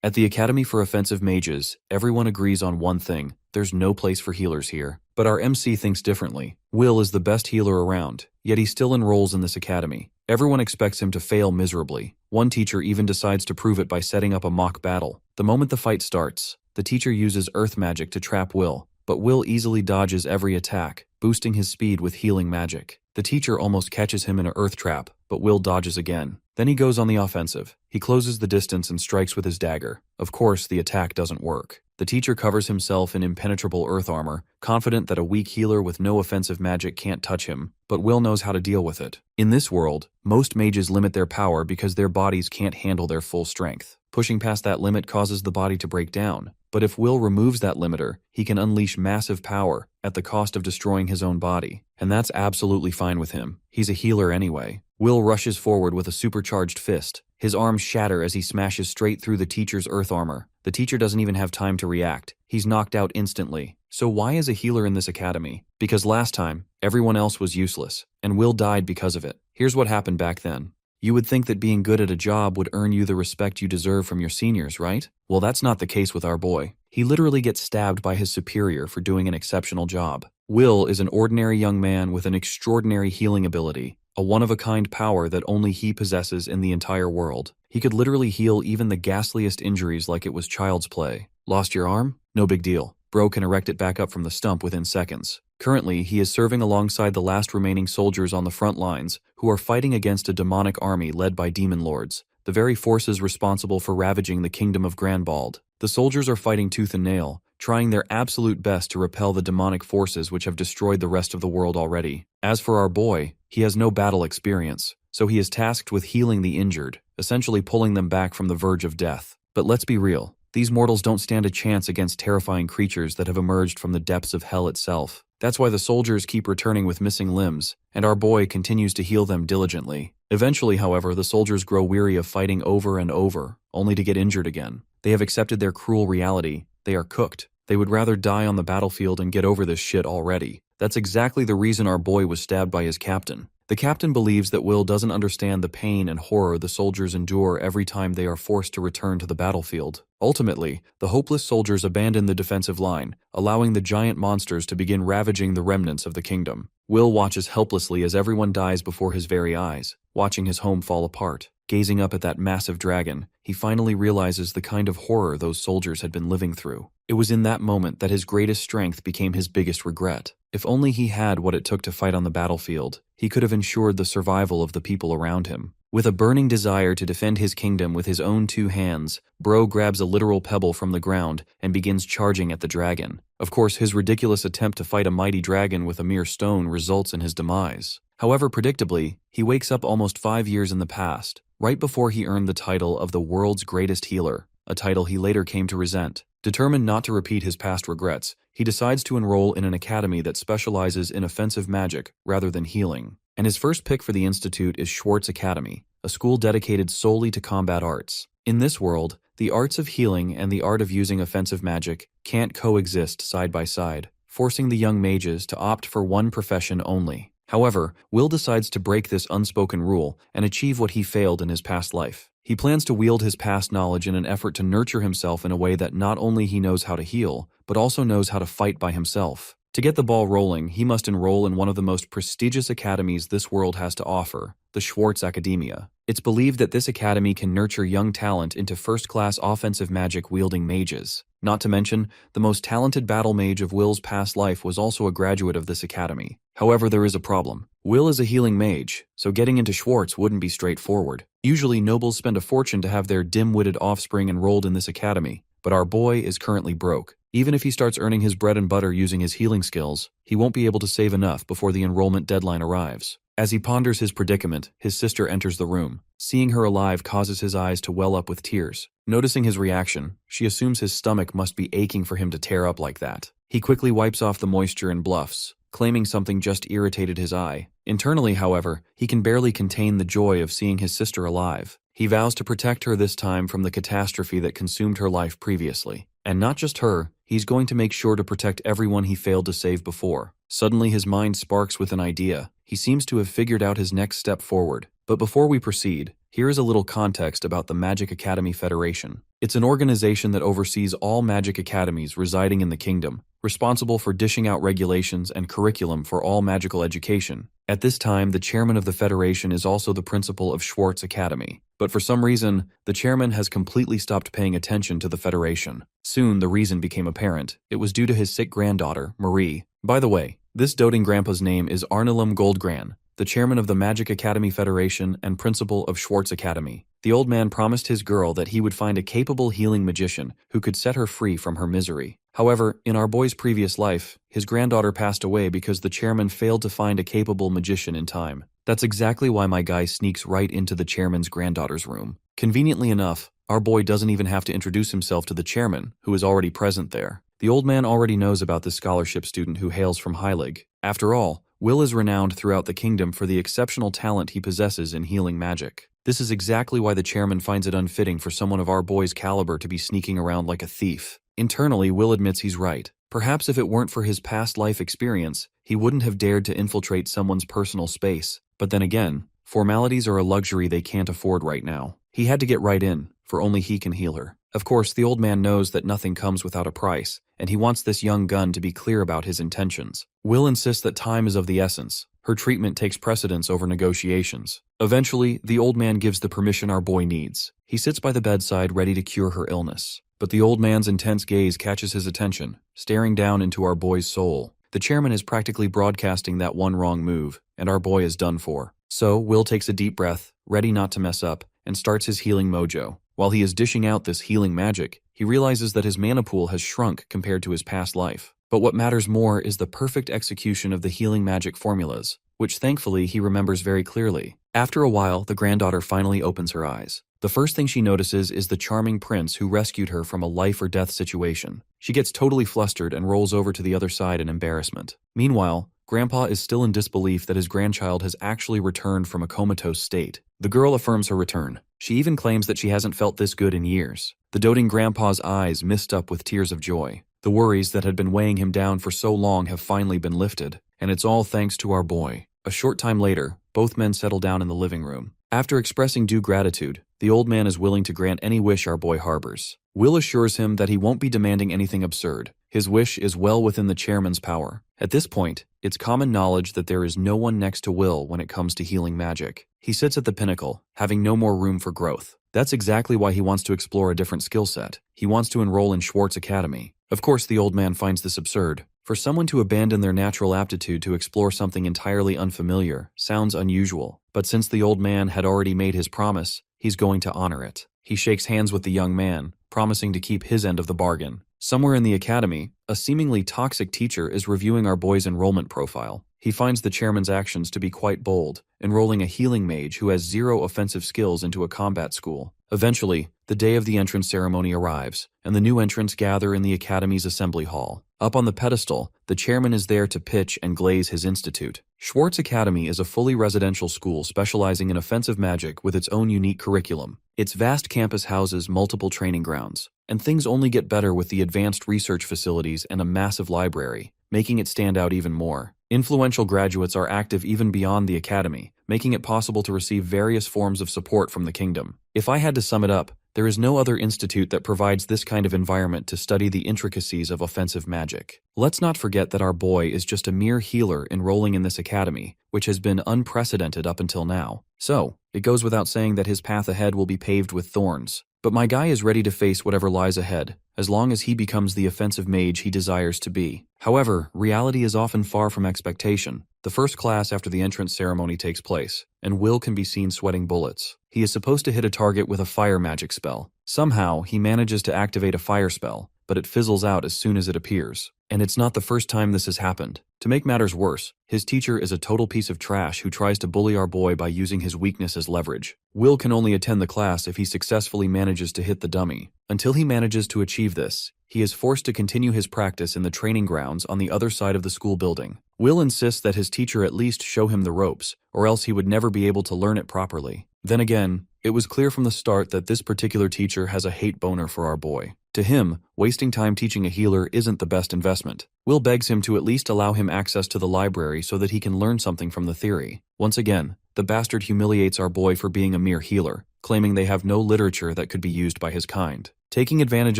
At the Academy for Offensive Mages, everyone agrees on one thing: there's no place for healers here. But our MC thinks differently. Will is the best healer around, yet he still enrolls in this academy. Everyone expects him to fail miserably. One teacher even decides to prove it by setting up a mock battle. The moment the fight starts, the teacher uses earth magic to trap Will, but Will easily dodges every attack, boosting his speed with healing magic. The teacher almost catches him in an earth trap, but Will dodges again. Then he goes on the offensive. He closes the distance and strikes with his dagger. Of course, the attack doesn't work. The teacher covers himself in impenetrable earth armor, confident that a weak healer with no offensive magic can't touch him, but Will knows how to deal with it. In this world, most mages limit their power because their bodies can't handle their full strength. Pushing past that limit causes the body to break down. But if Will removes that limiter, he can unleash massive power at the cost of destroying his own body. And that's absolutely fine with him. He's a healer anyway. Will rushes forward with a supercharged fist. His arms shatter as he smashes straight through the teacher's earth armor. The teacher doesn't even have time to react. He's knocked out instantly. So why is a healer in this academy? Because last time, everyone else was useless, and Will died because of it. Here's what happened back then. You would think that being good at a job would earn you the respect you deserve from your seniors, right? Well, that's not the case with our boy. He literally gets stabbed by his superior for doing an exceptional job. Will is an ordinary young man with an extraordinary healing ability, a one-of-a-kind power that only he possesses in the entire world. He could literally heal even the ghastliest injuries like it was child's play. Lost your arm? No big deal. Bro can erect it back up from the stump within seconds. Currently, he is serving alongside the last remaining soldiers on the front lines, who are fighting against a demonic army led by demon lords, the very forces responsible for ravaging the kingdom of Granbald. The soldiers are fighting tooth and nail, trying their absolute best to repel the demonic forces which have destroyed the rest of the world already. As for our boy, he has no battle experience, so he is tasked with healing the injured, essentially pulling them back from the verge of death. But let's be real, these mortals don't stand a chance against terrifying creatures that have emerged from the depths of hell itself. That's why the soldiers keep returning with missing limbs, and our boy continues to heal them diligently. Eventually, however, the soldiers grow weary of fighting over and over, only to get injured again. They have accepted their cruel reality. They are cooked. They would rather die on the battlefield and get over this shit already. That's exactly the reason our boy was stabbed by his captain. The captain believes that Will doesn't understand the pain and horror the soldiers endure every time they are forced to return to the battlefield. Ultimately, the hopeless soldiers abandon the defensive line, allowing the giant monsters to begin ravaging the remnants of the kingdom. Will watches helplessly as everyone dies before his very eyes, watching his home fall apart. Gazing up at that massive dragon, he finally realizes the kind of horror those soldiers had been living through. It was in that moment that his greatest strength became his biggest regret. If only he had what it took to fight on the battlefield, he could have ensured the survival of the people around him. With a burning desire to defend his kingdom with his own two hands, Bro grabs a literal pebble from the ground and begins charging at the dragon. Of course, his ridiculous attempt to fight a mighty dragon with a mere stone results in his demise. However, predictably, he wakes up almost 5 years in the past, right before he earned the title of the world's greatest healer, a title he later came to resent. Determined not to repeat his past regrets, he decides to enroll in an academy that specializes in offensive magic rather than healing. And his first pick for the institute is Schwartz Academy, a school dedicated solely to combat arts. In this world, the arts of healing and the art of using offensive magic can't coexist side by side, forcing the young mages to opt for one profession only. However, Will decides to break this unspoken rule and achieve what he failed in his past life. He plans to wield his past knowledge in an effort to nurture himself in a way that not only he knows how to heal, but also knows how to fight by himself. To get the ball rolling, he must enroll in one of the most prestigious academies this world has to offer, the Schwartz Academia. It's believed that this academy can nurture young talent into first-class offensive magic-wielding mages. Not to mention, the most talented battle mage of Will's past life was also a graduate of this academy. However, there is a problem. Will is a healing mage, so getting into Schwartz wouldn't be straightforward. Usually, nobles spend a fortune to have their dim-witted offspring enrolled in this academy, but our boy is currently broke. Even if he starts earning his bread and butter using his healing skills, he won't be able to save enough before the enrollment deadline arrives. As he ponders his predicament, his sister enters the room. Seeing her alive causes his eyes to well up with tears. Noticing his reaction, she assumes his stomach must be aching for him to tear up like that. He quickly wipes off the moisture and bluffs, claiming something just irritated his eye. Internally, however, he can barely contain the joy of seeing his sister alive. He vows to protect her this time from the catastrophe that consumed her life previously. And not just her, he's going to make sure to protect everyone he failed to save before. Suddenly his mind sparks with an idea. He seems to have figured out his next step forward. But before we proceed, Here is a little context about the Magic Academy Federation. It's an organization that oversees all magic academies residing in the kingdom, responsible for dishing out regulations and curriculum for all magical education. At this time, the chairman of the Federation is also the principal of Schwartz Academy. But for some reason, the chairman has completely stopped paying attention to the Federation. Soon, the reason became apparent. It was due to his sick granddaughter, Marie. By the way, this doting grandpa's name is Arnulum Goldgran, the chairman of the Magic Academy Federation and principal of Schwartz Academy. The old man promised his girl that he would find a capable healing magician who could set her free from her misery. However, in our boy's previous life, his granddaughter passed away because the chairman failed to find a capable magician in time. That's exactly why my guy sneaks right into the chairman's granddaughter's room. Conveniently enough, our boy doesn't even have to introduce himself to the chairman, who is already present there. The old man already knows about this scholarship student who hails from Heilig. After all, Will is renowned throughout the kingdom for the exceptional talent he possesses in healing magic. This is exactly why the chairman finds it unfitting for someone of our boy's caliber to be sneaking around like a thief. Internally, Will admits he's right. Perhaps if it weren't for his past life experience, he wouldn't have dared to infiltrate someone's personal space. But then again, formalities are a luxury they can't afford right now. He had to get right in, for only he can heal her. Of course, the old man knows that nothing comes without a price, and he wants this young gun to be clear about his intentions. Will insists that time is of the essence. Her treatment takes precedence over negotiations. Eventually, the old man gives the permission our boy needs. He sits by the bedside ready to cure her illness. But the old man's intense gaze catches his attention, staring down into our boy's soul. The chairman is practically broadcasting that one wrong move, and our boy is done for. So, Will takes a deep breath, ready not to mess up, and starts his healing mojo. While he is dishing out this healing magic, he realizes that his mana pool has shrunk compared to his past life. But what matters more is the perfect execution of the healing magic formulas, which thankfully he remembers very clearly. After a while, the granddaughter finally opens her eyes. The first thing she notices is the charming prince who rescued her from a life-or-death situation. She gets totally flustered and rolls over to the other side in embarrassment. Meanwhile, Grandpa is still in disbelief that his grandchild has actually returned from a comatose state. The girl affirms her return. She even claims that she hasn't felt this good in years. The doting grandpa's eyes mist up with tears of joy. The worries that had been weighing him down for so long have finally been lifted, and it's all thanks to our boy. A short time later, both men settle down in the living room. After expressing due gratitude, the old man is willing to grant any wish our boy harbors. Will assures him that he won't be demanding anything absurd. His wish is well within the chairman's power. At this point, it's common knowledge that there is no one next to Will when it comes to healing magic. He sits at the pinnacle, having no more room for growth. That's exactly why he wants to explore a different skill set. He wants to enroll in Schwartz Academy. Of course, the old man finds this absurd. For someone to abandon their natural aptitude to explore something entirely unfamiliar sounds unusual. But since the old man had already made his promise, he's going to honor it. He shakes hands with the young man, promising to keep his end of the bargain. Somewhere in the academy, a seemingly toxic teacher is reviewing our boy's enrollment profile. He finds the chairman's actions to be quite bold, enrolling a healing mage who has 0 offensive skills into a combat school. Eventually, the day of the entrance ceremony arrives, and the new entrants gather in the academy's assembly hall. Up on the pedestal, the chairman is there to pitch and glaze his institute. Schwartz Academy is a fully residential school specializing in offensive magic with its own unique curriculum. Its vast campus houses multiple training grounds, and things only get better with the advanced research facilities and a massive library, making it stand out even more. Influential graduates are active even beyond the academy, making it possible to receive various forms of support from the kingdom. If I had to sum it up, there is no other institute that provides this kind of environment to study the intricacies of offensive magic. Let's not forget that our boy is just a mere healer enrolling in this academy, which has been unprecedented up until now. So, it goes without saying that his path ahead will be paved with thorns. But my guy is ready to face whatever lies ahead, as long as he becomes the offensive mage he desires to be. However, reality is often far from expectation. The first class after the entrance ceremony takes place, and Will can be seen sweating bullets. He is supposed to hit a target with a fire magic spell. Somehow, he manages to activate a fire spell, but it fizzles out as soon as it appears. And it's not the first time this has happened. To make matters worse, his teacher is a total piece of trash who tries to bully our boy by using his weakness as leverage. Will can only attend the class if he successfully manages to hit the dummy. Until he manages to achieve this, he is forced to continue his practice in the training grounds on the other side of the school building. Will insists that his teacher at least show him the ropes, or else he would never be able to learn it properly. Then again, it was clear from the start that this particular teacher has a hate boner for our boy. To him, wasting time teaching a healer isn't the best investment. Will begs him to at least allow him access to the library so that he can learn something from the theory. Once again, the bastard humiliates our boy for being a mere healer, claiming they have no literature that could be used by his kind. Taking advantage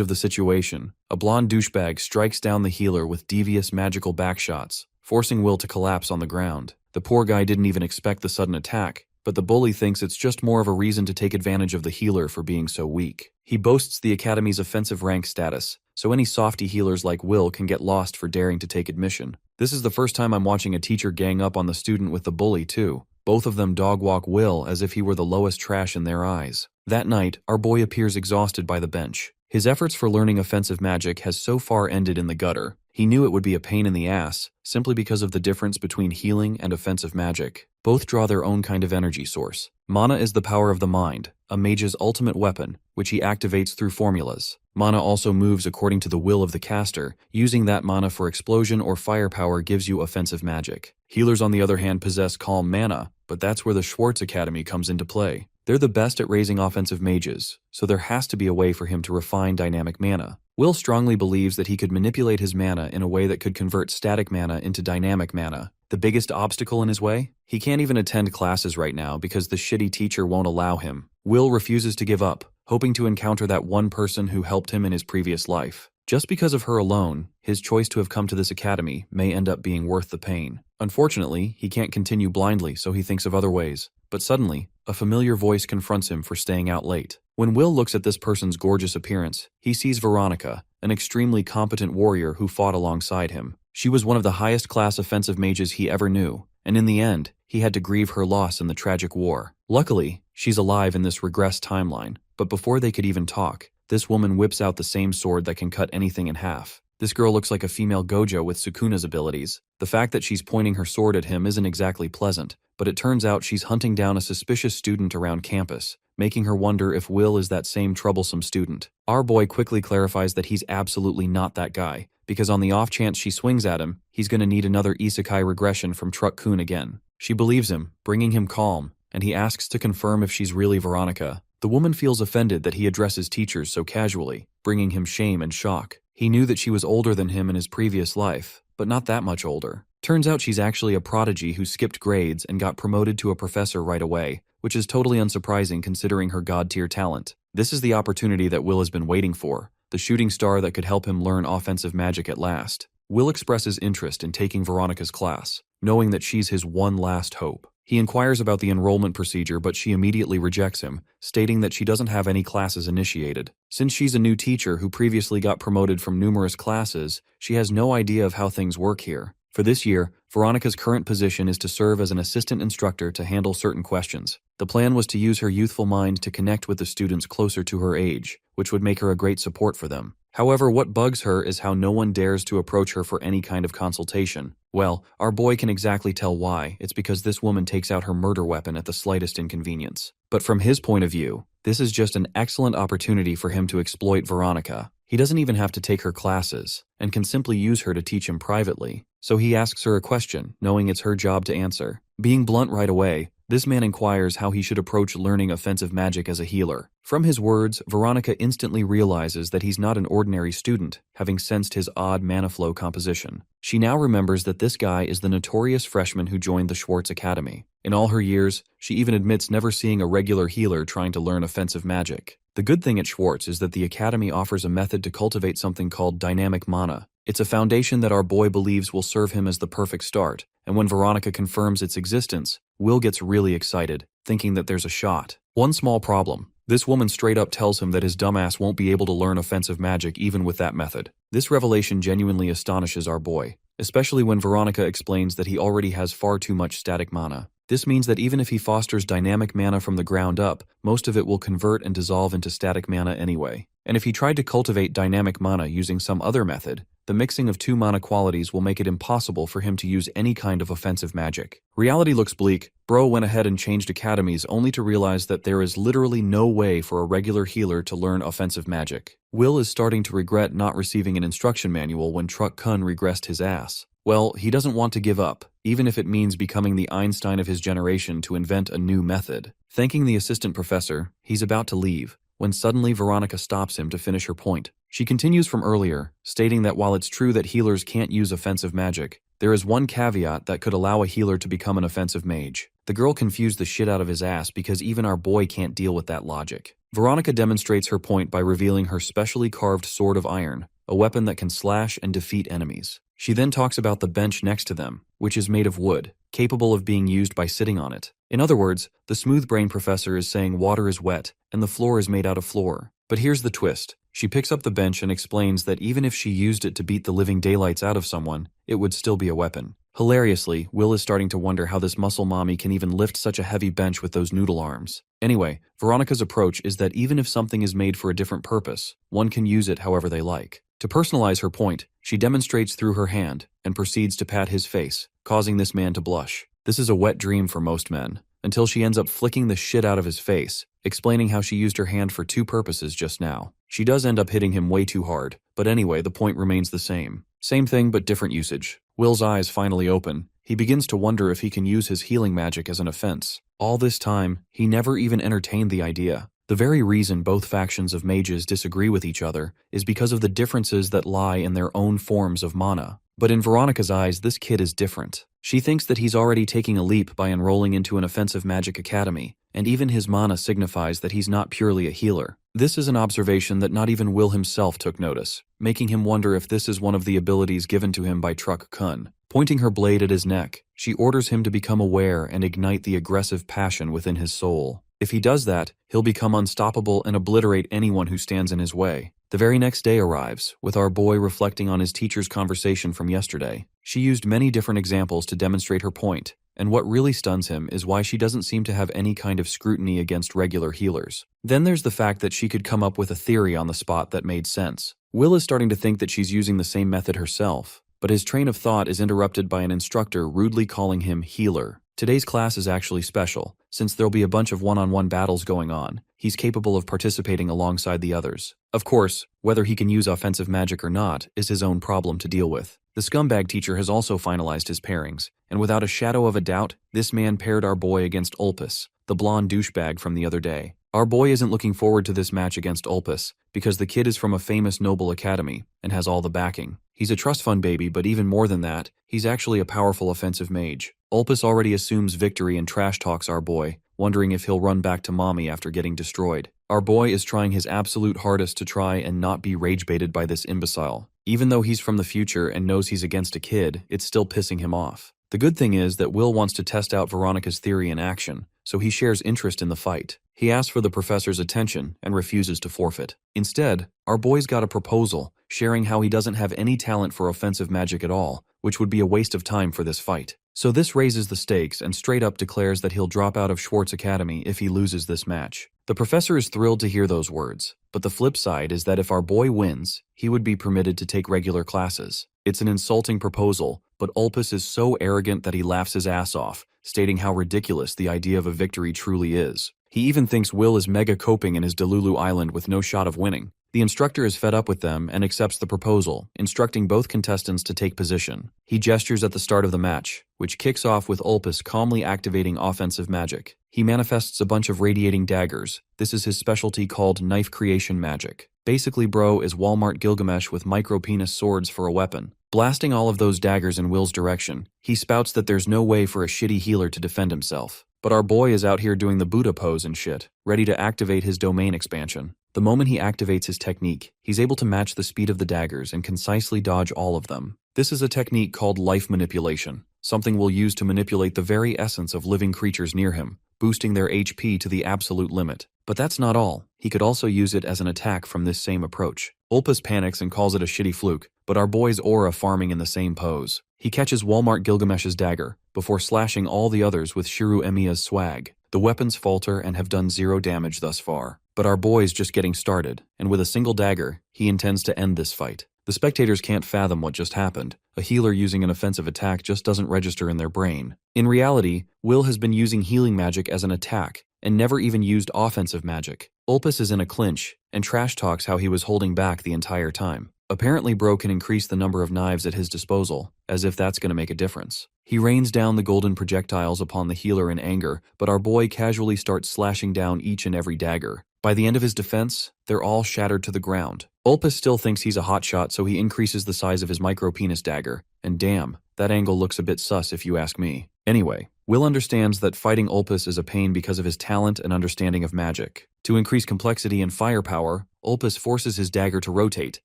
of the situation, a blonde douchebag strikes down the healer with devious magical backshots, forcing Will to collapse on the ground. The poor guy didn't even expect the sudden attack, but the bully thinks it's just more of a reason to take advantage of the healer for being so weak. He boasts the Academy's offensive rank status, so any softy healers like Will can get lost for daring to take admission. This is the first time I'm watching a teacher gang up on the student with the bully too. Both of them dog-walk Will as if he were the lowest trash in their eyes. That night, our boy appears exhausted by the bench. His efforts for learning offensive magic has so far ended in the gutter. He knew it would be a pain in the ass, simply because of the difference between healing and offensive magic. Both draw their own kind of energy source. Mana is the power of the mind, a mage's ultimate weapon, which he activates through formulas. Mana also moves according to the will of the caster. Using that mana for explosion or firepower gives you offensive magic. Healers, on the other hand, possess calm mana, but that's where the Schwartz Academy comes into play. They're the best at raising offensive mages, so there has to be a way for him to refine dynamic mana. Will strongly believes that he could manipulate his mana in a way that could convert static mana into dynamic mana. The biggest obstacle in his way? He can't even attend classes right now because the shitty teacher won't allow him. Will refuses to give up, hoping to encounter that one person who helped him in his previous life. Just because of her alone, his choice to have come to this academy may end up being worth the pain. Unfortunately, he can't continue blindly, so he thinks of other ways. But suddenly, a familiar voice confronts him for staying out late. When Will looks at this person's gorgeous appearance, he sees Veronica, an extremely competent warrior who fought alongside him. She was one of the highest class offensive mages he ever knew, and in the end, he had to grieve her loss in the tragic war. Luckily, she's alive in this regressed timeline, but before they could even talk, this woman whips out the same sword that can cut anything in half. This girl looks like a female Gojo with Sukuna's abilities. The fact that she's pointing her sword at him isn't exactly pleasant, but it turns out she's hunting down a suspicious student around campus, making her wonder if Will is that same troublesome student. Our boy quickly clarifies that he's absolutely not that guy, because on the off chance she swings at him, he's gonna need another isekai regression from Truck-kun again. She believes him, bringing him calm, and he asks to confirm if she's really Veronica. The woman feels offended that he addresses teachers so casually, bringing him shame and shock. He knew that she was older than him in his previous life, but not that much older. Turns out she's actually a prodigy who skipped grades and got promoted to a professor right away, which is totally unsurprising considering her god-tier talent. This is the opportunity that Will has been waiting for, the shooting star that could help him learn offensive magic at last. Will expresses interest in taking Veronica's class, knowing that she's his one last hope. He inquires about the enrollment procedure, but she immediately rejects him, stating that she doesn't have any classes initiated. Since she's a new teacher who previously got promoted from numerous classes, she has no idea of how things work here. For this year, Veronica's current position is to serve as an assistant instructor to handle certain questions. The plan was to use her youthful mind to connect with the students closer to her age, which would make her a great support for them. However, what bugs her is how no one dares to approach her for any kind of consultation. Well, our boy can exactly tell why. It's because this woman takes out her murder weapon at the slightest inconvenience. But from his point of view, this is just an excellent opportunity for him to exploit Veronica. He doesn't even have to take her classes, and can simply use her to teach him privately. So he asks her a question, knowing it's her job to answer. Being blunt right away, this man inquires how he should approach learning offensive magic as a healer. From his words, Veronica instantly realizes that he's not an ordinary student, having sensed his odd mana flow composition. She now remembers that this guy is the notorious freshman who joined the Schwartz Academy. In all her years, she even admits never seeing a regular healer trying to learn offensive magic. The good thing at Schwartz is that the Academy offers a method to cultivate something called dynamic mana. It's a foundation that our boy believes will serve him as the perfect start, and when Veronica confirms its existence, Will gets really excited, thinking that there's a shot. One small problem. This woman straight up tells him that his dumbass won't be able to learn offensive magic even with that method. This revelation genuinely astonishes our boy, especially when Veronica explains that he already has far too much static mana. This means that even if he fosters dynamic mana from the ground up, most of it will convert and dissolve into static mana anyway. And if he tried to cultivate dynamic mana using some other method, the mixing of two mana qualities will make it impossible for him to use any kind of offensive magic. Reality looks bleak. Bro went ahead and changed academies only to realize that there is literally no way for a regular healer to learn offensive magic. Will is starting to regret not receiving an instruction manual when Truck-kun regressed his ass. Well, he doesn't want to give up, even if it means becoming the Einstein of his generation to invent a new method. Thanking the assistant professor, he's about to leave, when suddenly Veronica stops him to finish her point. She continues from earlier, stating that while it's true that healers can't use offensive magic, there is one caveat that could allow a healer to become an offensive mage. The girl confused the shit out of his ass because even our boy can't deal with that logic. Veronica demonstrates her point by revealing her specially carved sword of iron, a weapon that can slash and defeat enemies. She then talks about the bench next to them, which is made of wood, capable of being used by sitting on it. In other words, the smooth brain professor is saying water is wet and the floor is made out of floor. But here's the twist. She picks up the bench and explains that even if she used it to beat the living daylights out of someone, it would still be a weapon. Hilariously, Will is starting to wonder how this muscle mommy can even lift such a heavy bench with those noodle arms. Anyway, Veronica's approach is that even if something is made for a different purpose, one can use it however they like. To personalize her point, she demonstrates through her hand and proceeds to pat his face, causing this man to blush. This is a wet dream for most men, until she ends up flicking the shit out of his face, explaining how she used her hand for two purposes just now. She does end up hitting him way too hard, but anyway, the point remains the same. Same thing but different usage. Will's eyes finally open. He begins to wonder if he can use his healing magic as an offense. All this time, he never even entertained the idea. The very reason both factions of mages disagree with each other is because of the differences that lie in their own forms of mana. But in Veronica's eyes, this kid is different. She thinks that he's already taking a leap by enrolling into an offensive magic academy, and even his mana signifies that he's not purely a healer. This is an observation that not even Will himself took notice, making him wonder if this is one of the abilities given to him by Truck Kun. Pointing her blade at his neck, she orders him to become aware and ignite the aggressive passion within his soul. If he does that, he'll become unstoppable and obliterate anyone who stands in his way. The very next day arrives, with our boy reflecting on his teacher's conversation from yesterday. She used many different examples to demonstrate her point, and what really stuns him is why she doesn't seem to have any kind of scrutiny against regular healers. Then there's the fact that she could come up with a theory on the spot that made sense. Will is starting to think that she's using the same method herself, but his train of thought is interrupted by an instructor rudely calling him healer. Today's class is actually special, since there'll be a bunch of one-on-one battles going on. He's capable of participating alongside the others. Of course, whether he can use offensive magic or not is his own problem to deal with. The scumbag teacher has also finalized his pairings, and without a shadow of a doubt, this man paired our boy against Ulpus, the blonde douchebag from the other day. Our boy isn't looking forward to this match against Ulpus, because the kid is from a famous noble academy and has all the backing. He's a trust fund baby, but even more than that, he's actually a powerful offensive mage. Ulpus already assumes victory and trash talks our boy, wondering if he'll run back to mommy after getting destroyed. Our boy is trying his absolute hardest to try and not be rage-baited by this imbecile. Even though he's from the future and knows he's against a kid, it's still pissing him off. The good thing is that Will wants to test out Veronica's theory in action, so he shares interest in the fight. He asks for the professor's attention and refuses to forfeit. Instead, our boy's got a proposal, sharing how he doesn't have any talent for offensive magic at all, which would be a waste of time for this fight. So this raises the stakes and straight up declares that he'll drop out of Schwartz Academy if he loses this match. The professor is thrilled to hear those words, but the flip side is that if our boy wins, he would be permitted to take regular classes. It's an insulting proposal, but Ulpus is so arrogant that he laughs his ass off, stating how ridiculous the idea of a victory truly is. He even thinks Will is mega coping in his Delulu Island with no shot of winning. The instructor is fed up with them and accepts the proposal, instructing both contestants to take position. He gestures at the start of the match, which kicks off with Ulpus calmly activating offensive magic. He manifests a bunch of radiating daggers. This is his specialty called knife creation magic. Basically, bro is Walmart Gilgamesh with micro-penis swords for a weapon. Blasting all of those daggers in Will's direction, he spouts that there's no way for a shitty healer to defend himself. But our boy is out here doing the Buddha pose and shit, ready to activate his domain expansion. The moment he activates his technique, he's able to match the speed of the daggers and concisely dodge all of them. This is a technique called life manipulation, something we'll use to manipulate the very essence of living creatures near him, boosting their HP to the absolute limit. But that's not all. He could also use it as an attack from this same approach. Ulpus panics and calls it a shitty fluke, but our boy's aura farming in the same pose. He catches Walmart Gilgamesh's dagger, before slashing all the others with Shiru Emiya's swag. The weapons falter and have done 0 damage thus far. But our boy's just getting started, and with a single dagger, he intends to end this fight. The spectators can't fathom what just happened. A healer using an offensive attack just doesn't register in their brain. In reality, Will has been using healing magic as an attack, and never even used offensive magic. Ulpus is in a clinch, and trash talks how he was holding back the entire time. Apparently bro can increase the number of knives at his disposal, as if that's gonna make a difference. He rains down the golden projectiles upon the healer in anger, but our boy casually starts slashing down each and every dagger. By the end of his defense, they're all shattered to the ground. Ulpus still thinks he's a hotshot, so he increases the size of his micro-penis dagger, and damn, that angle looks a bit sus if you ask me. Anyway, Will understands that fighting Ulpus is a pain because of his talent and understanding of magic. To increase complexity and firepower, Ulpus forces his dagger to rotate,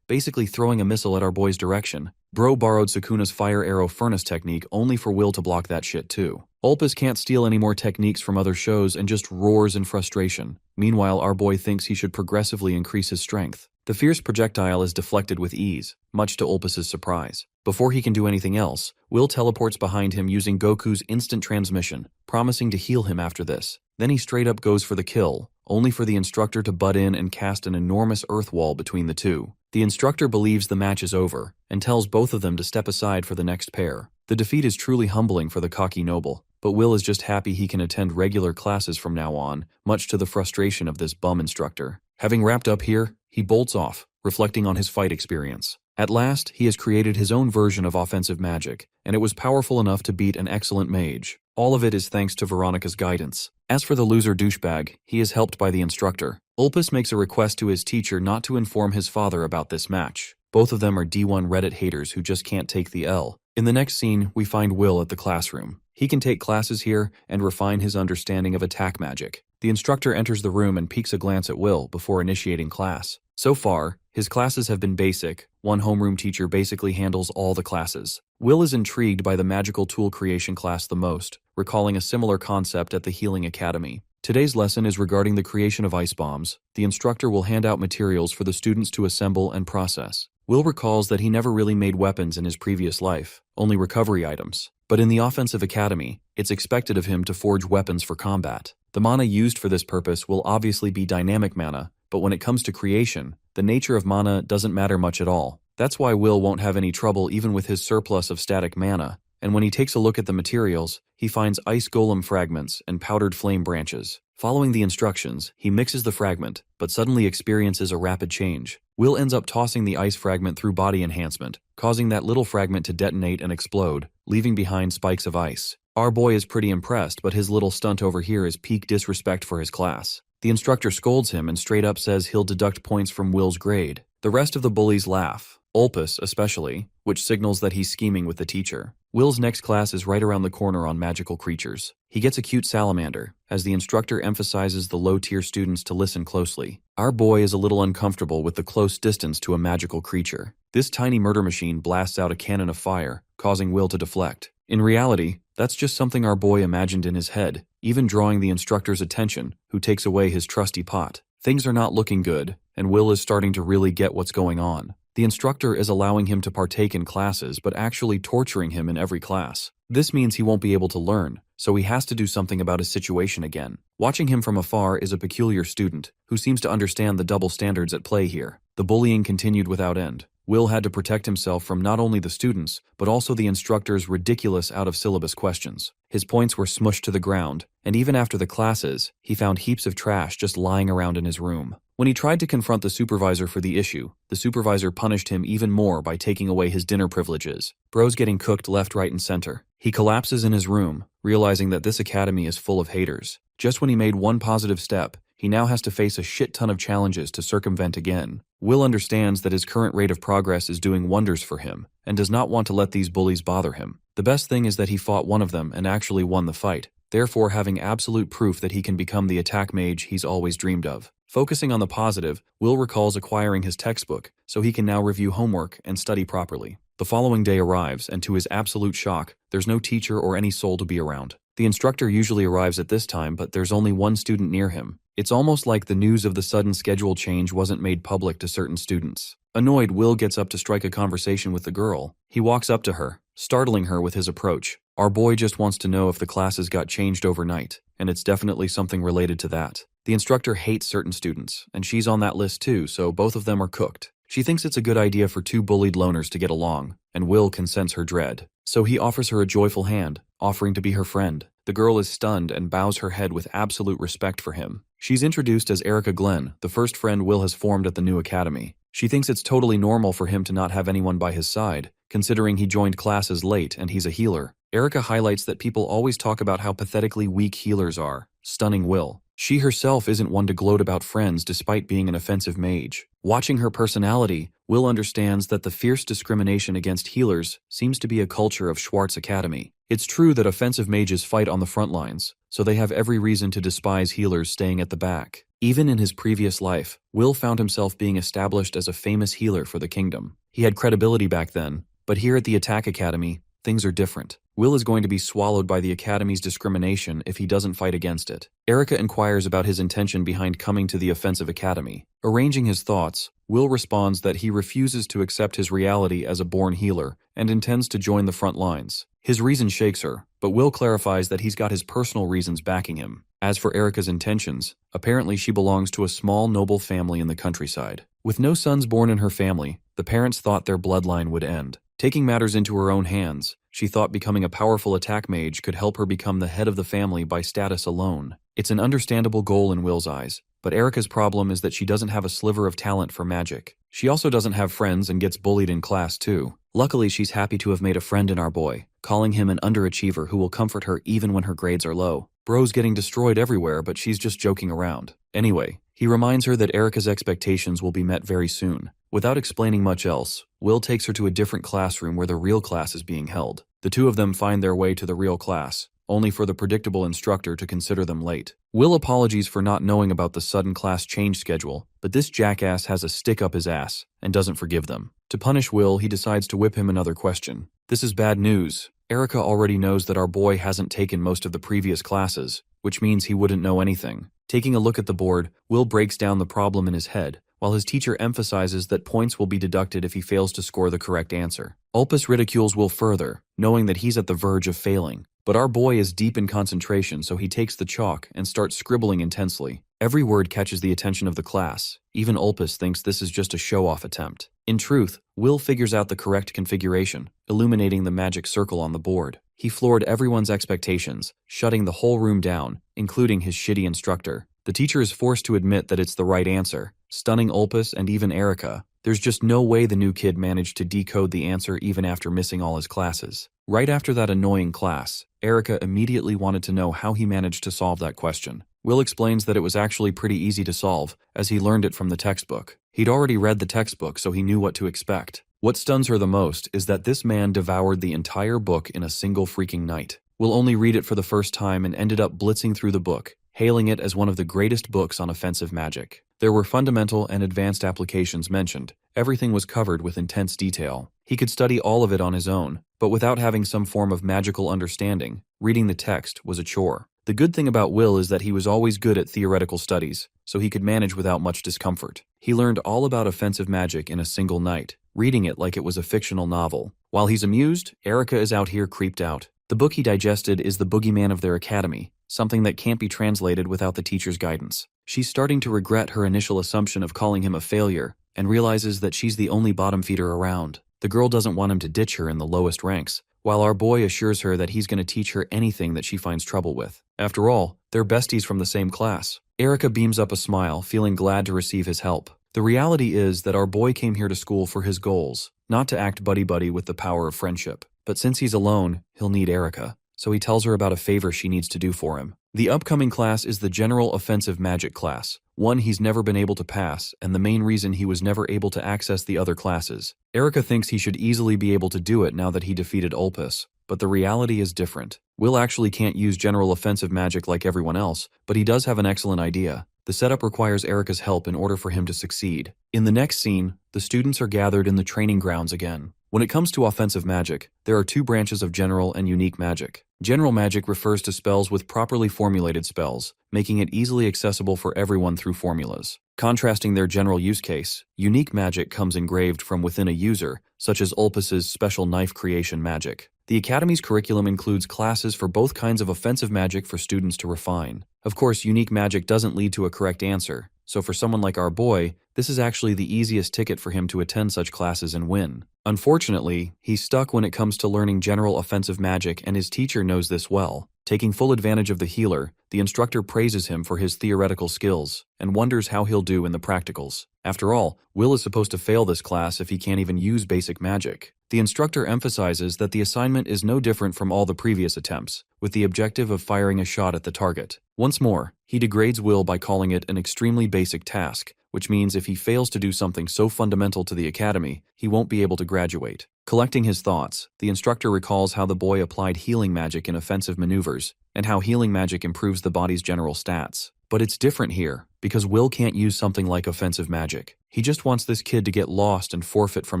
basically throwing a missile at our boy's direction. Bro borrowed Sukuna's fire arrow furnace technique only for Will to block that shit too. Ulpus can't steal any more techniques from other shows and just roars in frustration. Meanwhile, our boy thinks he should progressively increase his strength. The fierce projectile is deflected with ease, much to Ulpus's surprise. Before he can do anything else, Will teleports behind him using Goku's instant transmission, promising to heal him after this. Then he straight up goes for the kill, only for the instructor to butt in and cast an enormous earth wall between the two. The instructor believes the match is over, and tells both of them to step aside for the next pair. The defeat is truly humbling for the cocky noble, but Will is just happy he can attend regular classes from now on, much to the frustration of this bum instructor. Having wrapped up here, he bolts off, reflecting on his fight experience. At last, he has created his own version of offensive magic, and it was powerful enough to beat an excellent mage. All of it is thanks to Veronica's guidance. As for the loser douchebag, he is helped by the instructor. Ulpus makes a request to his teacher not to inform his father about this match. Both of them are D1 Reddit haters who just can't take the L. In the next scene, we find Will at the classroom. He can take classes here and refine his understanding of attack magic. The instructor enters the room and peeks a glance at Will before initiating class. So far, his classes have been basic. One homeroom teacher basically handles all the classes. Will is intrigued by the magical tool creation class the most, recalling a similar concept at the Healing Academy. Today's lesson is regarding the creation of ice bombs. The instructor will hand out materials for the students to assemble and process. Will recalls that he never really made weapons in his previous life, only recovery items. But in the Offensive Academy, it's expected of him to forge weapons for combat. The mana used for this purpose will obviously be dynamic mana, but when it comes to creation, the nature of mana doesn't matter much at all. That's why Will won't have any trouble even with his surplus of static mana, and when he takes a look at the materials, he finds ice golem fragments and powdered flame branches. Following the instructions, he mixes the fragment, but suddenly experiences a rapid change. Will ends up tossing the ice fragment through body enhancement, causing that little fragment to detonate and explode, leaving behind spikes of ice. Our boy is pretty impressed, but his little stunt over here is peak disrespect for his class. The instructor scolds him and straight up says he'll deduct points from Will's grade. The rest of the bullies laugh, Ulpus especially, which signals that he's scheming with the teacher. Will's next class is right around the corner on magical creatures. He gets a cute salamander, as the instructor emphasizes the low-tier students to listen closely. Our boy is a little uncomfortable with the close distance to a magical creature. This tiny murder machine blasts out a cannon of fire, causing Will to deflect. In reality, that's just something our boy imagined in his head, even drawing the instructor's attention, who takes away his trusty pot. Things are not looking good, and Will is starting to really get what's going on. The instructor is allowing him to partake in classes, but actually torturing him in every class. This means he won't be able to learn, so he has to do something about his situation again. Watching him from afar is a peculiar student, who seems to understand the double standards at play here. The bullying continued without end. Will had to protect himself from not only the students, but also the instructor's ridiculous out-of-syllabus questions. His points were smushed to the ground, and even after the classes, he found heaps of trash just lying around in his room. When he tried to confront the supervisor for the issue, the supervisor punished him even more by taking away his dinner privileges. Bro's getting cooked left, right, and center. He collapses in his room, realizing that this academy is full of haters. Just when he made one positive step, he now has to face a shit ton of challenges to circumvent again. Will understands that his current rate of progress is doing wonders for him, and does not want to let these bullies bother him. The best thing is that he fought one of them and actually won the fight, therefore having absolute proof that he can become the attack mage he's always dreamed of. Focusing on the positive, Will recalls acquiring his textbook, so he can now review homework and study properly. The following day arrives, and to his absolute shock, there's no teacher or any soul to be around. The instructor usually arrives at this time, but there's only one student near him. It's almost like the news of the sudden schedule change wasn't made public to certain students. Annoyed, Will gets up to strike a conversation with the girl. He walks up to her, startling her with his approach. Our boy just wants to know if the classes got changed overnight, and it's definitely something related to that. The instructor hates certain students, and she's on that list too, so both of them are cooked. She thinks it's a good idea for two bullied loners to get along, and Will can sense her dread. So he offers her a joyful hand, offering to be her friend. The girl is stunned and bows her head with absolute respect for him. She's introduced as Erica Glenn, the first friend Will has formed at the new academy. She thinks it's totally normal for him to not have anyone by his side, considering he joined classes late and he's a healer. Erica highlights that people always talk about how pathetically weak healers are, stunning Will. She herself isn't one to gloat about friends despite being an offensive mage. Watching her personality, Will understands that the fierce discrimination against healers seems to be a culture of Schwartz Academy. It's true that offensive mages fight on the front lines, so they have every reason to despise healers staying at the back. Even in his previous life, Will found himself being established as a famous healer for the kingdom. He had credibility back then, but here at the Attack Academy, things are different. Will is going to be swallowed by the Academy's discrimination if he doesn't fight against it. Erica inquires about his intention behind coming to the Offensive Academy. Arranging his thoughts, Will responds that he refuses to accept his reality as a born healer and intends to join the front lines. His reason shakes her, but Will clarifies that he's got his personal reasons backing him. As for Erica's intentions, apparently she belongs to a small noble family in the countryside. With no sons born in her family, the parents thought their bloodline would end. Taking matters into her own hands, she thought becoming a powerful attack mage could help her become the head of the family by status alone. It's an understandable goal in Will's eyes, but Erica's problem is that she doesn't have a sliver of talent for magic. She also doesn't have friends and gets bullied in class too. Luckily, she's happy to have made a friend in our boy, calling him an underachiever who will comfort her even when her grades are low. Bro's getting destroyed everywhere, but she's just joking around. Anyway, he reminds her that Erica's expectations will be met very soon. Without explaining much else, Will takes her to a different classroom where the real class is being held. The two of them find their way to the real class, only for the predictable instructor to consider them late. Will apologies for not knowing about the sudden class change schedule, but this jackass has a stick up his ass and doesn't forgive them. To punish Will, he decides to whip him another question. This is bad news. Erica already knows that our boy hasn't taken most of the previous classes, which means he wouldn't know anything. Taking a look at the board, Will breaks down the problem in his head, while his teacher emphasizes that points will be deducted if he fails to score the correct answer. Ulpus ridicules Will further, knowing that he's at the verge of failing. But our boy is deep in concentration, so he takes the chalk and starts scribbling intensely. Every word catches the attention of the class. Even Ulpus thinks this is just a show-off attempt. In truth, Will figures out the correct configuration, illuminating the magic circle on the board. He floored everyone's expectations, shutting the whole room down, including his shitty instructor. The teacher is forced to admit that it's the right answer, stunning Ulpus and even Erica. There's just no way the new kid managed to decode the answer even after missing all his classes. Right after that annoying class, Erica immediately wanted to know how he managed to solve that question. Will explains that it was actually pretty easy to solve, as he learned it from the textbook. He'd already read the textbook, so he knew what to expect. What stuns her the most is that this man devoured the entire book in a single freaking night. Will only read it for the first time and ended up blitzing through the book, hailing it as one of the greatest books on offensive magic. There were fundamental and advanced applications mentioned. Everything was covered with intense detail. He could study all of it on his own, but without having some form of magical understanding, reading the text was a chore. The good thing about Will is that he was always good at theoretical studies, so he could manage without much discomfort. He learned all about offensive magic in a single night, reading it like it was a fictional novel. While he's amused, Erica is out here creeped out. The book he digested is the boogeyman of their academy, something that can't be translated without the teacher's guidance. She's starting to regret her initial assumption of calling him a failure, and realizes that she's the only bottom feeder around. The girl doesn't want him to ditch her in the lowest ranks, while our boy assures her that he's going to teach her anything that she finds trouble with. After all, they're besties from the same class. Erica beams up a smile, feeling glad to receive his help. The reality is that our boy came here to school for his goals, not to act buddy-buddy with the power of friendship. But since he's alone, he'll need Erica, so he tells her about a favor she needs to do for him. The upcoming class is the General Offensive Magic class, one he's never been able to pass, and the main reason he was never able to access the other classes. Erica thinks he should easily be able to do it now that he defeated Ulpus, but the reality is different. Will actually can't use General Offensive Magic like everyone else, but he does have an excellent idea. The setup requires Erica's help in order for him to succeed. In the next scene, the students are gathered in the training grounds again. When it comes to offensive magic, there are two branches of general and unique magic. General magic refers to spells with properly formulated spells, making it easily accessible for everyone through formulas. Contrasting their general use case, unique magic comes engraved from within a user, such as Ulpus's special knife creation magic. The Academy's curriculum includes classes for both kinds of offensive magic for students to refine. Of course, unique magic doesn't lead to a correct answer, so for someone like our boy, This is actually the easiest ticket for him to attend such classes and win. Unfortunately, he's stuck when it comes to learning general offensive magic, and his teacher knows this well. Taking full advantage of the healer, the instructor praises him for his theoretical skills and wonders how he'll do in the practicals. After all, Will is supposed to fail this class if he can't even use basic magic. The instructor emphasizes that the assignment is no different from all the previous attempts, with the objective of firing a shot at the target. Once more, he degrades Will by calling it an extremely basic task, which means if he fails to do something so fundamental to the academy, he won't be able to graduate. Collecting his thoughts, the instructor recalls how the boy applied healing magic in offensive maneuvers, and how healing magic improves the body's general stats. But it's different here, because Will can't use something like offensive magic. He just wants this kid to get lost and forfeit from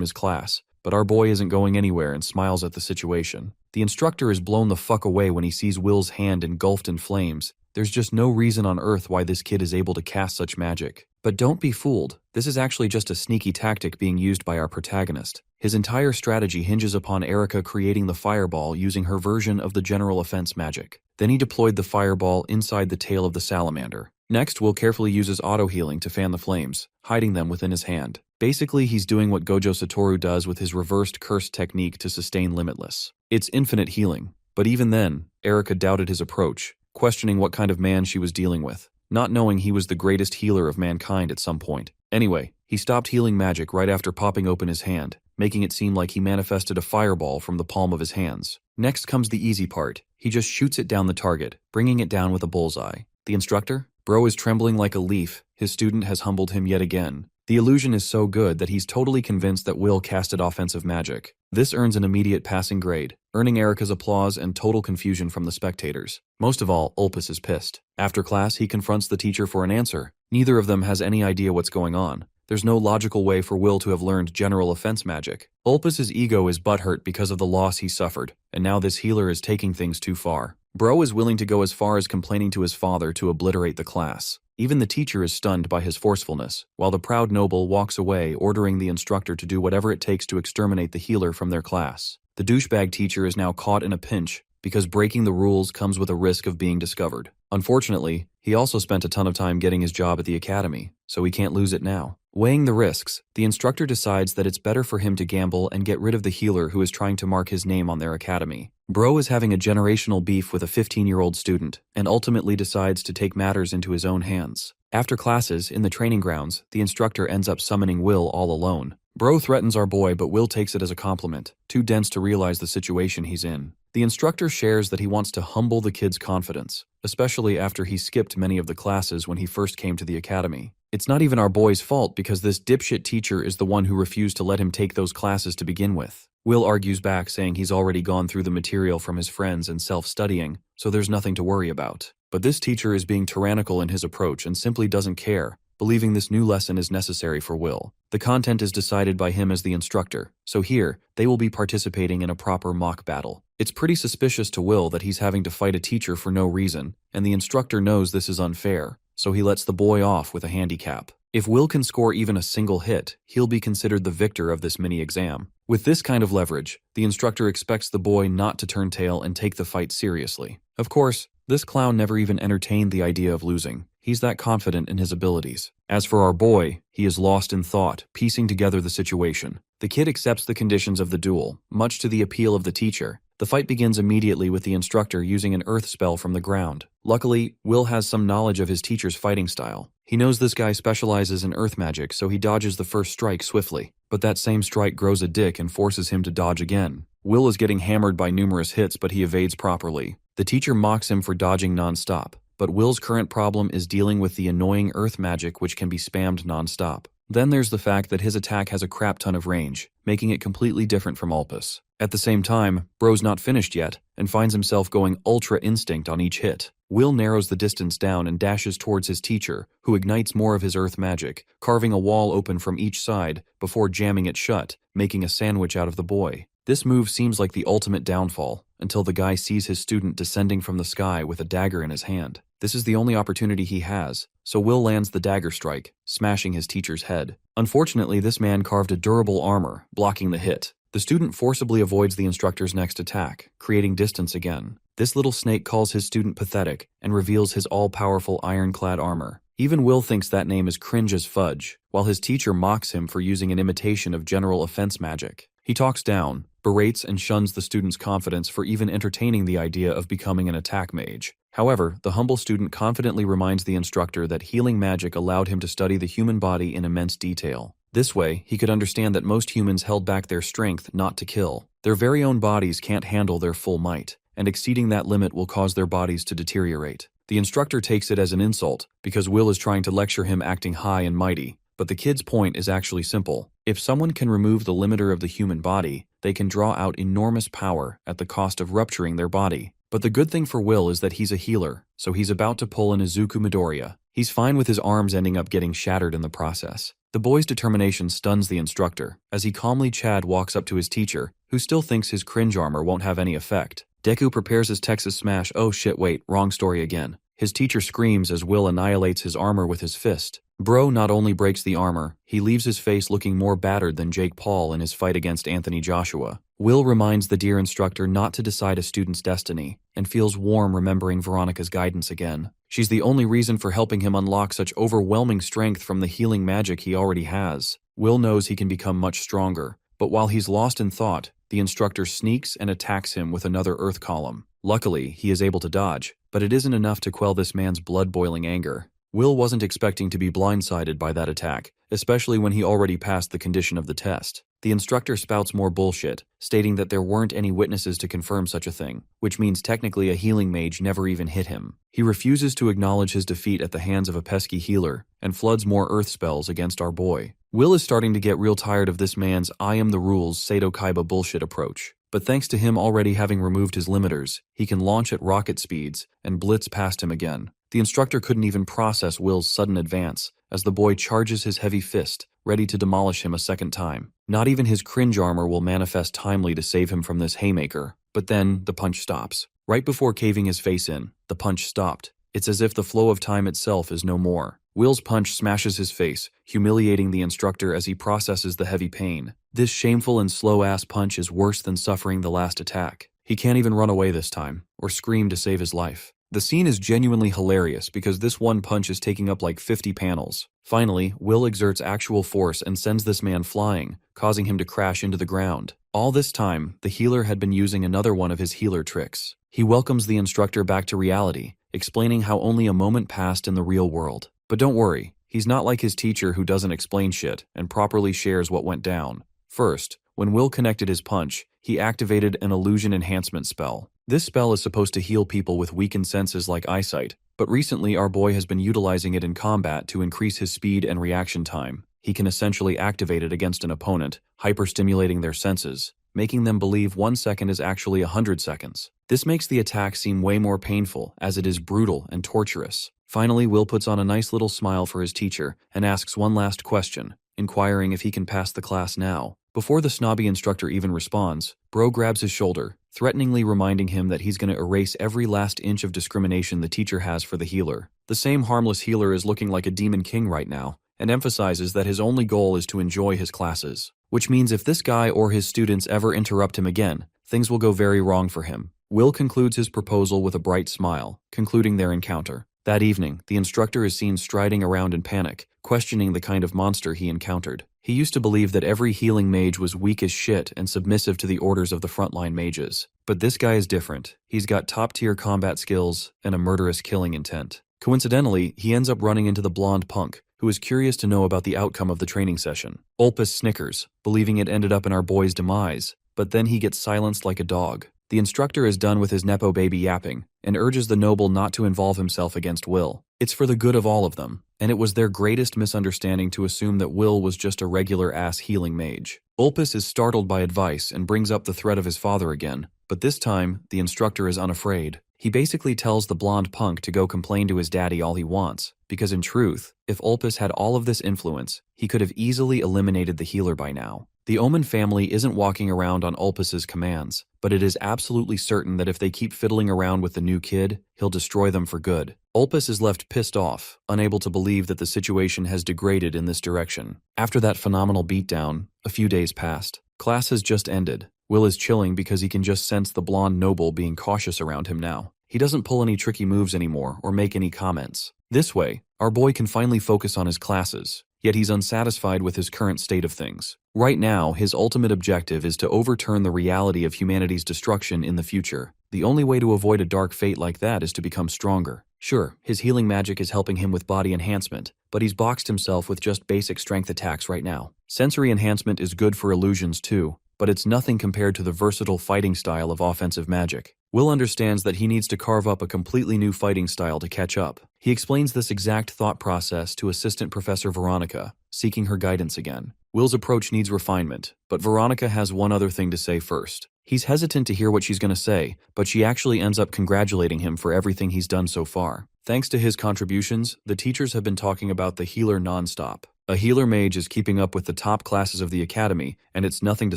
his class. But our boy isn't going anywhere and smiles at the situation. The instructor is blown the fuck away when he sees Will's hand engulfed in flames. There's just no reason on earth why this kid is able to cast such magic. But don't be fooled, this is actually just a sneaky tactic being used by our protagonist. His entire strategy hinges upon Erica creating the fireball using her version of the general offense magic. Then he deployed the fireball inside the tail of the salamander. Next, Will carefully uses auto-healing to fan the flames, hiding them within his hand. Basically, he's doing what Gojo Satoru does with his reversed curse technique to sustain Limitless. It's infinite healing. But even then, Erica doubted his approach, questioning what kind of man she was dealing with, not knowing he was the greatest healer of mankind at some point. Anyway, he stopped healing magic right after popping open his hand, making it seem like he manifested a fireball from the palm of his hands. Next comes the easy part. He just shoots it down the target, bringing it down with a bullseye. The instructor? Bro is trembling like a leaf. His student has humbled him yet again. The illusion is so good that he's totally convinced that Will casted offensive magic. This earns an immediate passing grade, earning Erica's applause and total confusion from the spectators. Most of all, Ulpus is pissed. After class, he confronts the teacher for an answer. Neither of them has any idea what's going on. There's no logical way for Will to have learned general offense magic. Ulpus's ego is butthurt because of the loss he suffered, and now this healer is taking things too far. Bro is willing to go as far as complaining to his father to obliterate the class. Even the teacher is stunned by his forcefulness, while the proud noble walks away ordering the instructor to do whatever it takes to exterminate the healer from their class. The douchebag teacher is now caught in a pinch, because breaking the rules comes with a risk of being discovered. Unfortunately, he also spent a ton of time getting his job at the academy, so he can't lose it now. Weighing the risks, the instructor decides that it's better for him to gamble and get rid of the healer who is trying to mark his name on their academy. Bro is having a generational beef with a 15-year-old student, and ultimately decides to take matters into his own hands. After classes, in the training grounds, the instructor ends up summoning Will all alone. Bro threatens our boy, but Will takes it as a compliment, too dense to realize the situation he's in. The instructor shares that he wants to humble the kid's confidence, especially after he skipped many of the classes when he first came to the academy. It's not even our boy's fault because this dipshit teacher is the one who refused to let him take those classes to begin with. Will argues back, saying he's already gone through the material from his friends and self-studying, so there's nothing to worry about. But this teacher is being tyrannical in his approach and simply doesn't care, believing this new lesson is necessary for Will. The content is decided by him as the instructor, so here, they will be participating in a proper mock battle. It's pretty suspicious to Will that he's having to fight a teacher for no reason, and the instructor knows this is unfair, so he lets the boy off with a handicap. If Will can score even a single hit, he'll be considered the victor of this mini-exam. With this kind of leverage, the instructor expects the boy not to turn tail and take the fight seriously. Of course, this clown never even entertained the idea of losing. He's that confident in his abilities. As for our boy, he is lost in thought, piecing together the situation. The kid accepts the conditions of the duel, much to the appeal of the teacher. The fight begins immediately with the instructor using an earth spell from the ground. Luckily, Will has some knowledge of his teacher's fighting style. He knows this guy specializes in earth magic, so he dodges the first strike swiftly. But that same strike grows a dick and forces him to dodge again. Will is getting hammered by numerous hits, but he evades properly. The teacher mocks him for dodging non-stop, but Will's current problem is dealing with the annoying earth magic which can be spammed non-stop. Then there's the fact that his attack has a crap ton of range, making it completely different from Ulpus. At the same time, Bro's not finished yet, and finds himself going Ultra Instinct on each hit. Will narrows the distance down and dashes towards his teacher, who ignites more of his earth magic, carving a wall open from each side before jamming it shut, making a sandwich out of the boy. This move seems like the ultimate downfall, until the guy sees his student descending from the sky with a dagger in his hand. This is the only opportunity he has, so Will lands the dagger strike, smashing his teacher's head. Unfortunately, this man carved a durable armor, blocking the hit. The student forcibly avoids the instructor's next attack, creating distance again. This little snake calls his student pathetic and reveals his all-powerful ironclad armor. Even Will thinks that name is cringe as fudge, while his teacher mocks him for using an imitation of general offense magic. He talks down, berates and shuns the student's confidence for even entertaining the idea of becoming an attack mage. However, the humble student confidently reminds the instructor that healing magic allowed him to study the human body in immense detail. This way, he could understand that most humans held back their strength not to kill. Their very own bodies can't handle their full might, and exceeding that limit will cause their bodies to deteriorate. The instructor takes it as an insult, because Will is trying to lecture him acting high and mighty, but the kid's point is actually simple. If someone can remove the limiter of the human body, they can draw out enormous power at the cost of rupturing their body. But the good thing for Will is that he's a healer, so he's about to pull an Izuku Midoriya. He's fine with his arms ending up getting shattered in the process. The boy's determination stuns the instructor, as he calmly Chad walks up to his teacher, who still thinks his cringe armor won't have any effect. Deku prepares his Texas Smash. Oh shit, wait, wrong story again. His teacher screams as Will annihilates his armor with his fist. Bro not only breaks the armor, he leaves his face looking more battered than Jake Paul in his fight against Anthony Joshua. Will reminds the dear instructor not to decide a student's destiny, and feels warm remembering Veronica's guidance again. She's the only reason for helping him unlock such overwhelming strength from the healing magic he already has. Will knows he can become much stronger, but while he's lost in thought, the instructor sneaks and attacks him with another earth column. Luckily, he is able to dodge, but it isn't enough to quell this man's blood-boiling anger. Will wasn't expecting to be blindsided by that attack, especially when he already passed the condition of the test. The instructor spouts more bullshit, stating that there weren't any witnesses to confirm such a thing, which means technically a healing mage never even hit him. He refuses to acknowledge his defeat at the hands of a pesky healer, and floods more earth spells against our boy. Will is starting to get real tired of this man's I am the rules Seto Kaiba bullshit approach. But thanks to him already having removed his limiters, he can launch at rocket speeds and blitz past him again. The instructor couldn't even process Will's sudden advance, as the boy charges his heavy fist, ready to demolish him a second time. Not even his cringe armor will manifest timely to save him from this haymaker. But then, the punch stops. Right before caving his face in, the punch stopped. It's as if the flow of time itself is no more. Will's punch smashes his face, humiliating the instructor as he processes the heavy pain. This shameful and slow-ass punch is worse than suffering the last attack. He can't even run away this time, or scream to save his life. The scene is genuinely hilarious because this one punch is taking up like 50 panels. Finally, Will exerts actual force and sends this man flying, causing him to crash into the ground. All this time, the healer had been using another one of his healer tricks. He welcomes the instructor back to reality, explaining how only a moment passed in the real world. But don't worry, he's not like his teacher who doesn't explain shit and properly shares what went down. First, when Will connected his punch, he activated an illusion enhancement spell. This spell is supposed to heal people with weakened senses like eyesight, but recently our boy has been utilizing it in combat to increase his speed and reaction time. He can essentially activate it against an opponent, hyper-stimulating their senses, making them believe 1 second is actually 100 seconds. This makes the attack seem way more painful, as it is brutal and torturous. Finally, Will puts on a nice little smile for his teacher and asks one last question, inquiring if he can pass the class now. Before the snobby instructor even responds, Bro grabs his shoulder, threateningly reminding him that he's going to erase every last inch of discrimination the teacher has for the healer. The same harmless healer is looking like a demon king right now, and emphasizes that his only goal is to enjoy his classes. Which means if this guy or his students ever interrupt him again, things will go very wrong for him. Will concludes his proposal with a bright smile, concluding their encounter. That evening, the instructor is seen striding around in panic, questioning the kind of monster he encountered. He used to believe that every healing mage was weak as shit and submissive to the orders of the frontline mages. But this guy is different. He's got top-tier combat skills and a murderous killing intent. Coincidentally, he ends up running into the blonde punk, who is curious to know about the outcome of the training session. Ulpus snickers, believing it ended up in our boy's demise, but then he gets silenced like a dog. The instructor is done with his nepo baby yapping, and urges the noble not to involve himself against Will. It's for the good of all of them, and it was their greatest misunderstanding to assume that Will was just a regular-ass healing mage. Ulpus is startled by advice and brings up the threat of his father again, but this time, the instructor is unafraid. He basically tells the blonde punk to go complain to his daddy all he wants, because in truth, if Ulpus had all of this influence, he could have easily eliminated the healer by now. The Omen family isn't walking around on Ulpus's commands, but it is absolutely certain that if they keep fiddling around with the new kid, he'll destroy them for good. Ulpus is left pissed off, unable to believe that the situation has degraded in this direction. After that phenomenal beatdown, a few days passed. Class has just ended. Will is chilling because he can just sense the blonde noble being cautious around him now. He doesn't pull any tricky moves anymore or make any comments. This way, our boy can finally focus on his classes, yet he's unsatisfied with his current state of things. Right now, his ultimate objective is to overturn the reality of humanity's destruction in the future. The only way to avoid a dark fate like that is to become stronger. Sure, his healing magic is helping him with body enhancement, but he's boxed himself with just basic strength attacks right now. Sensory enhancement is good for illusions too, but it's nothing compared to the versatile fighting style of offensive magic. Will understands that he needs to carve up a completely new fighting style to catch up. He explains this exact thought process to Assistant Professor Veronica, seeking her guidance again. Will's approach needs refinement, but Veronica has one other thing to say first. He's hesitant to hear what she's going to say, but she actually ends up congratulating him for everything he's done so far. Thanks to his contributions, the teachers have been talking about the healer nonstop. A healer mage is keeping up with the top classes of the academy, and it's nothing to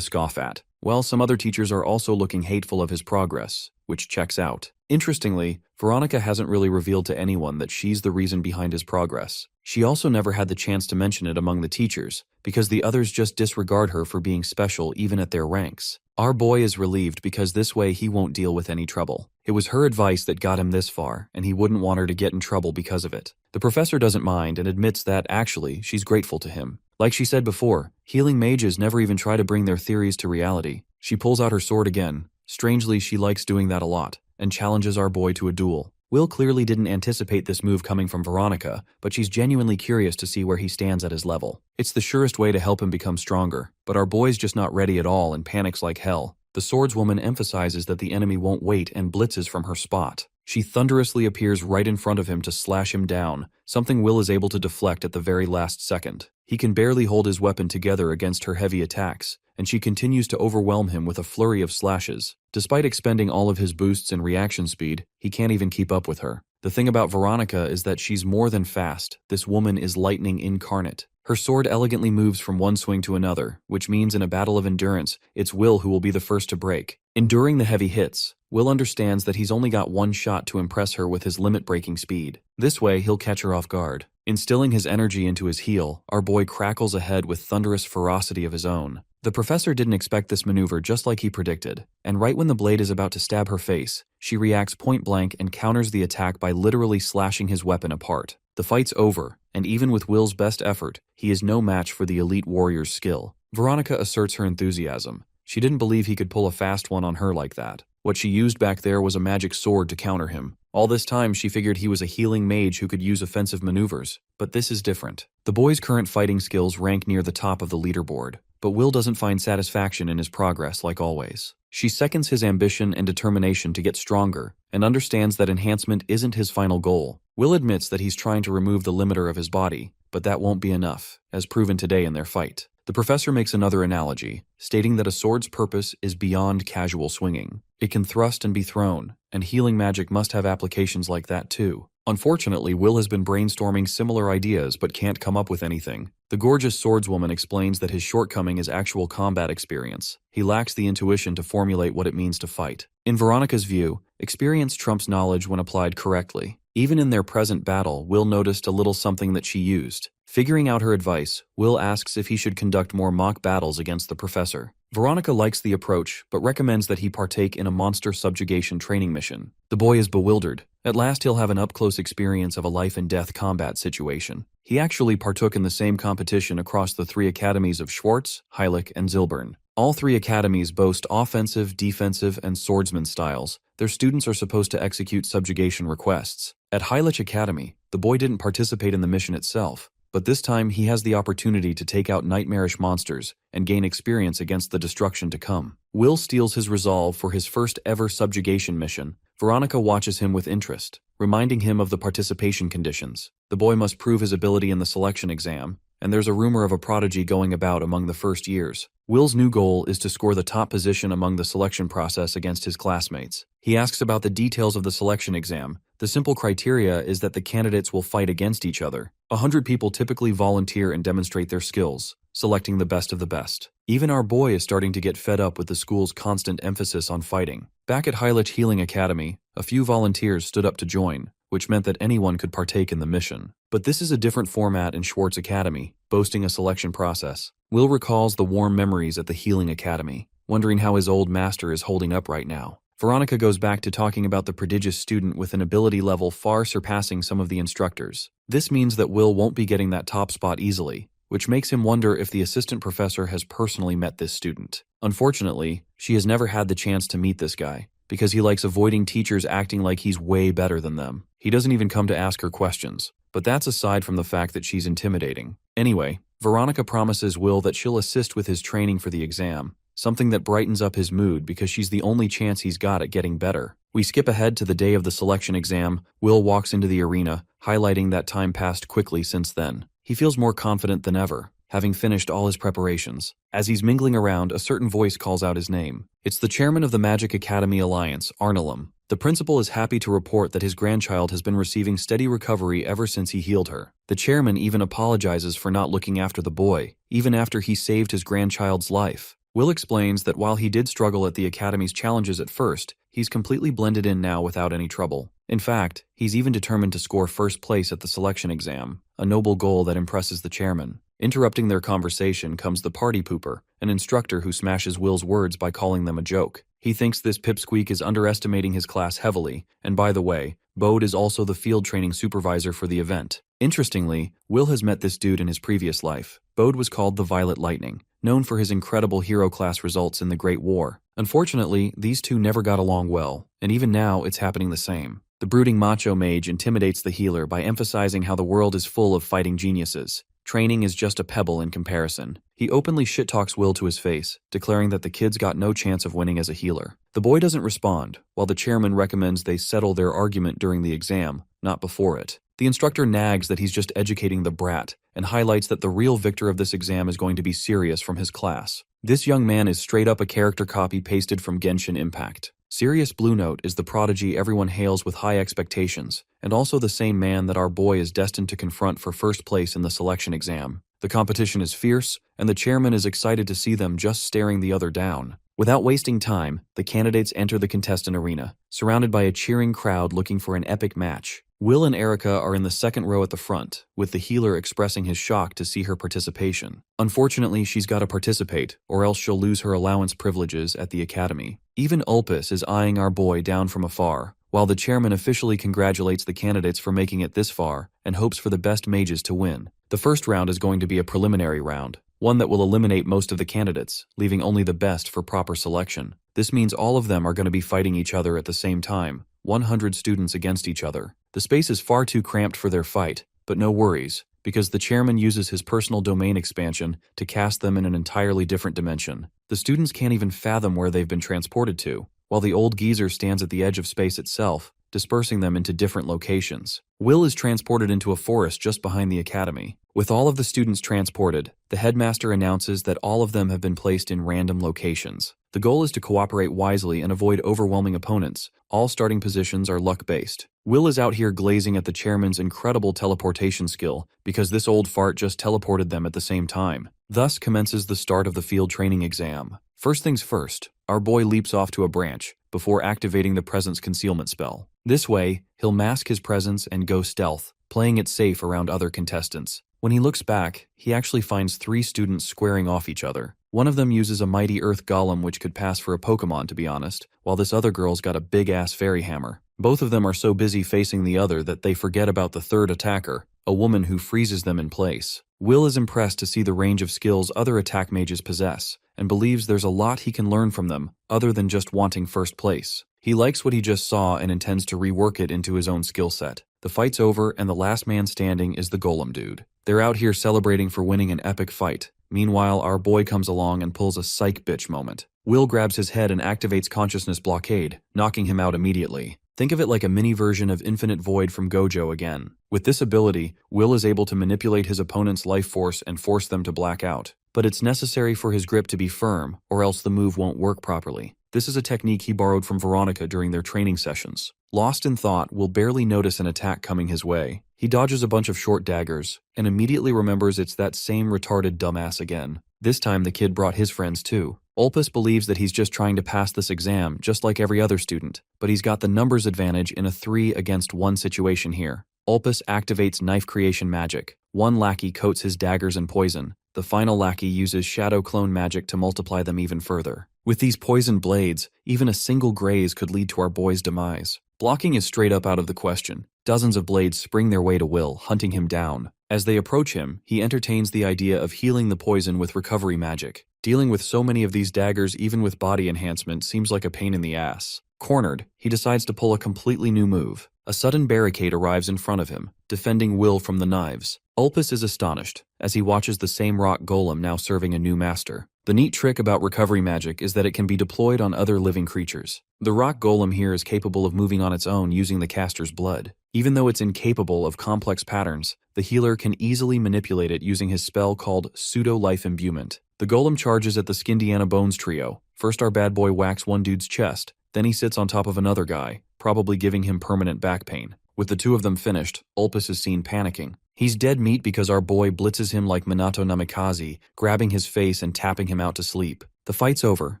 scoff at. While some other teachers are also looking hateful of his progress, which checks out. Interestingly, Veronica hasn't really revealed to anyone that she's the reason behind his progress. She also never had the chance to mention it among the teachers, because the others just disregard her for being special even at their ranks. Our boy is relieved because this way he won't deal with any trouble. It was her advice that got him this far, and he wouldn't want her to get in trouble because of it. The professor doesn't mind and admits that, actually, she's grateful to him. Like she said before, healing mages never even try to bring their theories to reality. She pulls out her sword again. Strangely, she likes doing that a lot, and challenges our boy to a duel. Will clearly didn't anticipate this move coming from Veronica, but she's genuinely curious to see where he stands at his level. It's the surest way to help him become stronger, but our boy's just not ready at all and panics like hell. The swordswoman emphasizes that the enemy won't wait and blitzes from her spot. She thunderously appears right in front of him to slash him down, something Will is able to deflect at the very last second. He can barely hold his weapon together against her heavy attacks, and she continues to overwhelm him with a flurry of slashes. Despite expending all of his boosts and reaction speed, he can't even keep up with her. The thing about Veronica is that she's more than fast. This woman is lightning incarnate. Her sword elegantly moves from one swing to another, which means in a battle of endurance, it's Will who will be the first to break. Enduring the heavy hits, Will understands that he's only got one shot to impress her with his limit-breaking speed. This way, he'll catch her off guard. Instilling his energy into his heel, our boy crackles ahead with thunderous ferocity of his own. The professor didn't expect this maneuver just like he predicted, and right when the blade is about to stab her face, she reacts point-blank and counters the attack by literally slashing his weapon apart. The fight's over, and even with Will's best effort, he is no match for the elite warrior's skill. Veronica asserts her enthusiasm. She didn't believe he could pull a fast one on her like that. What she used back there was a magic sword to counter him. All this time, she figured he was a healing mage who could use offensive maneuvers, but this is different. The boy's current fighting skills rank near the top of the leaderboard, but Will doesn't find satisfaction in his progress like always. She seconds his ambition and determination to get stronger, and understands that enhancement isn't his final goal. Will admits that he's trying to remove the limiter of his body, but that won't be enough, as proven today in their fight. The professor makes another analogy, stating that a sword's purpose is beyond casual swinging. It can thrust and be thrown, and healing magic must have applications like that too. Unfortunately, Will has been brainstorming similar ideas but can't come up with anything. The gorgeous swordswoman explains that his shortcoming is actual combat experience. He lacks the intuition to formulate what it means to fight. In Veronica's view, experience trumps knowledge when applied correctly. Even in their present battle, Will noticed a little something that she used. Figuring out her advice, Will asks if he should conduct more mock battles against the professor. Veronica likes the approach, but recommends that he partake in a monster subjugation training mission. The boy is bewildered. At last he'll have an up-close experience of a life-and-death combat situation. He actually partook in the same competition across the 3 academies of Schwartz, Heilig, and Zilbern. All 3 academies boast offensive, defensive, and swordsman styles. Their students are supposed to execute subjugation requests. At Heilig Academy, the boy didn't participate in the mission itself, but this time he has the opportunity to take out nightmarish monsters and gain experience against the destruction to come. Will steals his resolve for his first ever subjugation mission. Veronica watches him with interest, reminding him of the participation conditions. The boy must prove his ability in the selection exam, and there's a rumor of a prodigy going about among the first years. Will's new goal is to score the top position among the selection process against his classmates. He asks about the details of the selection exam. The simple criteria is that the candidates will fight against each other. 100 people typically volunteer and demonstrate their skills, selecting the best of the best. Even our boy is starting to get fed up with the school's constant emphasis on fighting. Back at Heilig Healing Academy, a few volunteers stood up to join, which meant that anyone could partake in the mission. But this is a different format in Schwartz Academy, boasting a selection process. Will recalls the warm memories at the Healing Academy, wondering how his old master is holding up right now. Veronica goes back to talking about the prodigious student with an ability level far surpassing some of the instructors. This means that Will won't be getting that top spot easily, which makes him wonder if the assistant professor has personally met this student. Unfortunately, she has never had the chance to meet this guy, because he likes avoiding teachers acting like he's way better than them. He doesn't even come to ask her questions, but that's aside from the fact that she's intimidating. Anyway, Veronica promises Will that she'll assist with his training for the exam, something that brightens up his mood because she's the only chance he's got at getting better. We skip ahead to the day of the selection exam. Will walks into the arena, highlighting that time passed quickly since then. He feels more confident than ever, having finished all his preparations. As he's mingling around, a certain voice calls out his name. It's the chairman of the Magic Academy Alliance, Arnolum. The principal is happy to report that his grandchild has been receiving steady recovery ever since he healed her. The chairman even apologizes for not looking after the boy, even after he saved his grandchild's life. Will explains that while he did struggle at the Academy's challenges at first, he's completely blended in now without any trouble. In fact, he's even determined to score first place at the selection exam, a noble goal that impresses the chairman. Interrupting their conversation comes the party pooper, an instructor who smashes Will's words by calling them a joke. He thinks this pipsqueak is underestimating his class heavily, and by the way, Bode is also the field training supervisor for the event. Interestingly, Will has met this dude in his previous life. Bode was called the Violet Lightning, known for his incredible hero class results in the Great War. Unfortunately, these two never got along well, and even now it's happening the same. The brooding macho mage intimidates the healer by emphasizing how the world is full of fighting geniuses. Training is just a pebble in comparison. He openly shit-talks Will to his face, declaring that the kid's got no chance of winning as a healer. The boy doesn't respond, while the chairman recommends they settle their argument during the exam, not before it. The instructor nags that he's just educating the brat, and highlights that the real victor of this exam is going to be Sirius from his class. This young man is straight up a character copy pasted from Genshin Impact. Sirius Blue Note is the prodigy everyone hails with high expectations, and also the same man that our boy is destined to confront for first place in the selection exam. The competition is fierce, and the chairman is excited to see them just staring the other down. Without wasting time, the candidates enter the contestant arena, surrounded by a cheering crowd looking for an epic match. Will and Erica are in the second row at the front, with the healer expressing his shock to see her participation. Unfortunately, she's got to participate, or else she'll lose her allowance privileges at the academy. Even Ulpus is eyeing our boy down from afar, while the chairman officially congratulates the candidates for making it this far and hopes for the best mages to win. The first round is going to be a preliminary round, one that will eliminate most of the candidates, leaving only the best for proper selection. This means all of them are going to be fighting each other at the same time, 100 students against each other. The space is far too cramped for their fight, but no worries, because the chairman uses his personal domain expansion to cast them in an entirely different dimension. The students can't even fathom where they've been transported to, while the old geezer stands at the edge of space itself, dispersing them into different locations. Will is transported into a forest just behind the academy. With all of the students transported, the headmaster announces that all of them have been placed in random locations. The goal is to cooperate wisely and avoid overwhelming opponents. All starting positions are luck-based. Will is out here glazing at the chairman's incredible teleportation skill because this old fart just teleported them at the same time. Thus commences the start of the field training exam. First things first, our boy leaps off to a branch before activating the presence concealment spell. This way, he'll mask his presence and go stealth, playing it safe around other contestants. When he looks back, he actually finds 3 students squaring off each other. One of them uses a mighty earth golem which could pass for a Pokemon to be honest, while this other girl's got a big-ass fairy hammer. Both of them are so busy facing the other that they forget about the third attacker, a woman who freezes them in place. Will is impressed to see the range of skills other attack mages possess, and believes there's a lot he can learn from them, other than just wanting first place. He likes what he just saw and intends to rework it into his own skill set. The fight's over and the last man standing is the golem dude. They're out here celebrating for winning an epic fight. Meanwhile, our boy comes along and pulls a psych bitch moment. Will grabs his head and activates consciousness blockade, knocking him out immediately. Think of it like a mini version of Infinite Void from Gojo again. With this ability, Will is able to manipulate his opponent's life force and force them to black out. But it's necessary for his grip to be firm, or else the move won't work properly. This is a technique he borrowed from Veronica during their training sessions. Lost in thought, Will barely notice an attack coming his way. He dodges a bunch of short daggers, and immediately remembers it's that same retarded dumbass again. This time the kid brought his friends too. Ulpus believes that he's just trying to pass this exam, just like every other student, but he's got the numbers advantage in a 3-against-1 situation here. Ulpus activates knife creation magic. One lackey coats his daggers in poison, The final lackey uses shadow clone magic to multiply them even further. With these poisoned blades, even a single graze could lead to our boy's demise. Blocking is straight up out of the question. Dozens of blades spring their way to Will, hunting him down. As they approach him, he entertains the idea of healing the poison with recovery magic. Dealing with so many of these daggers even with body enhancement seems like a pain in the ass. Cornered, he decides to pull a completely new move. A sudden barricade arrives in front of him, defending Will from the knives. Ulpus is astonished, as he watches the same rock golem now serving a new master. The neat trick about recovery magic is that it can be deployed on other living creatures. The rock golem here is capable of moving on its own using the caster's blood. Even though it's incapable of complex patterns, the healer can easily manipulate it using his spell called Pseudo-Life Imbuement. The golem charges at the Skindiana Bones trio. First our bad boy whacks one dude's chest, then he sits on top of another guy, probably giving him permanent back pain. With the two of them finished, Ulpus is seen panicking. He's dead meat because our boy blitzes him like Minato Namikaze, grabbing his face and tapping him out to sleep. The fight's over,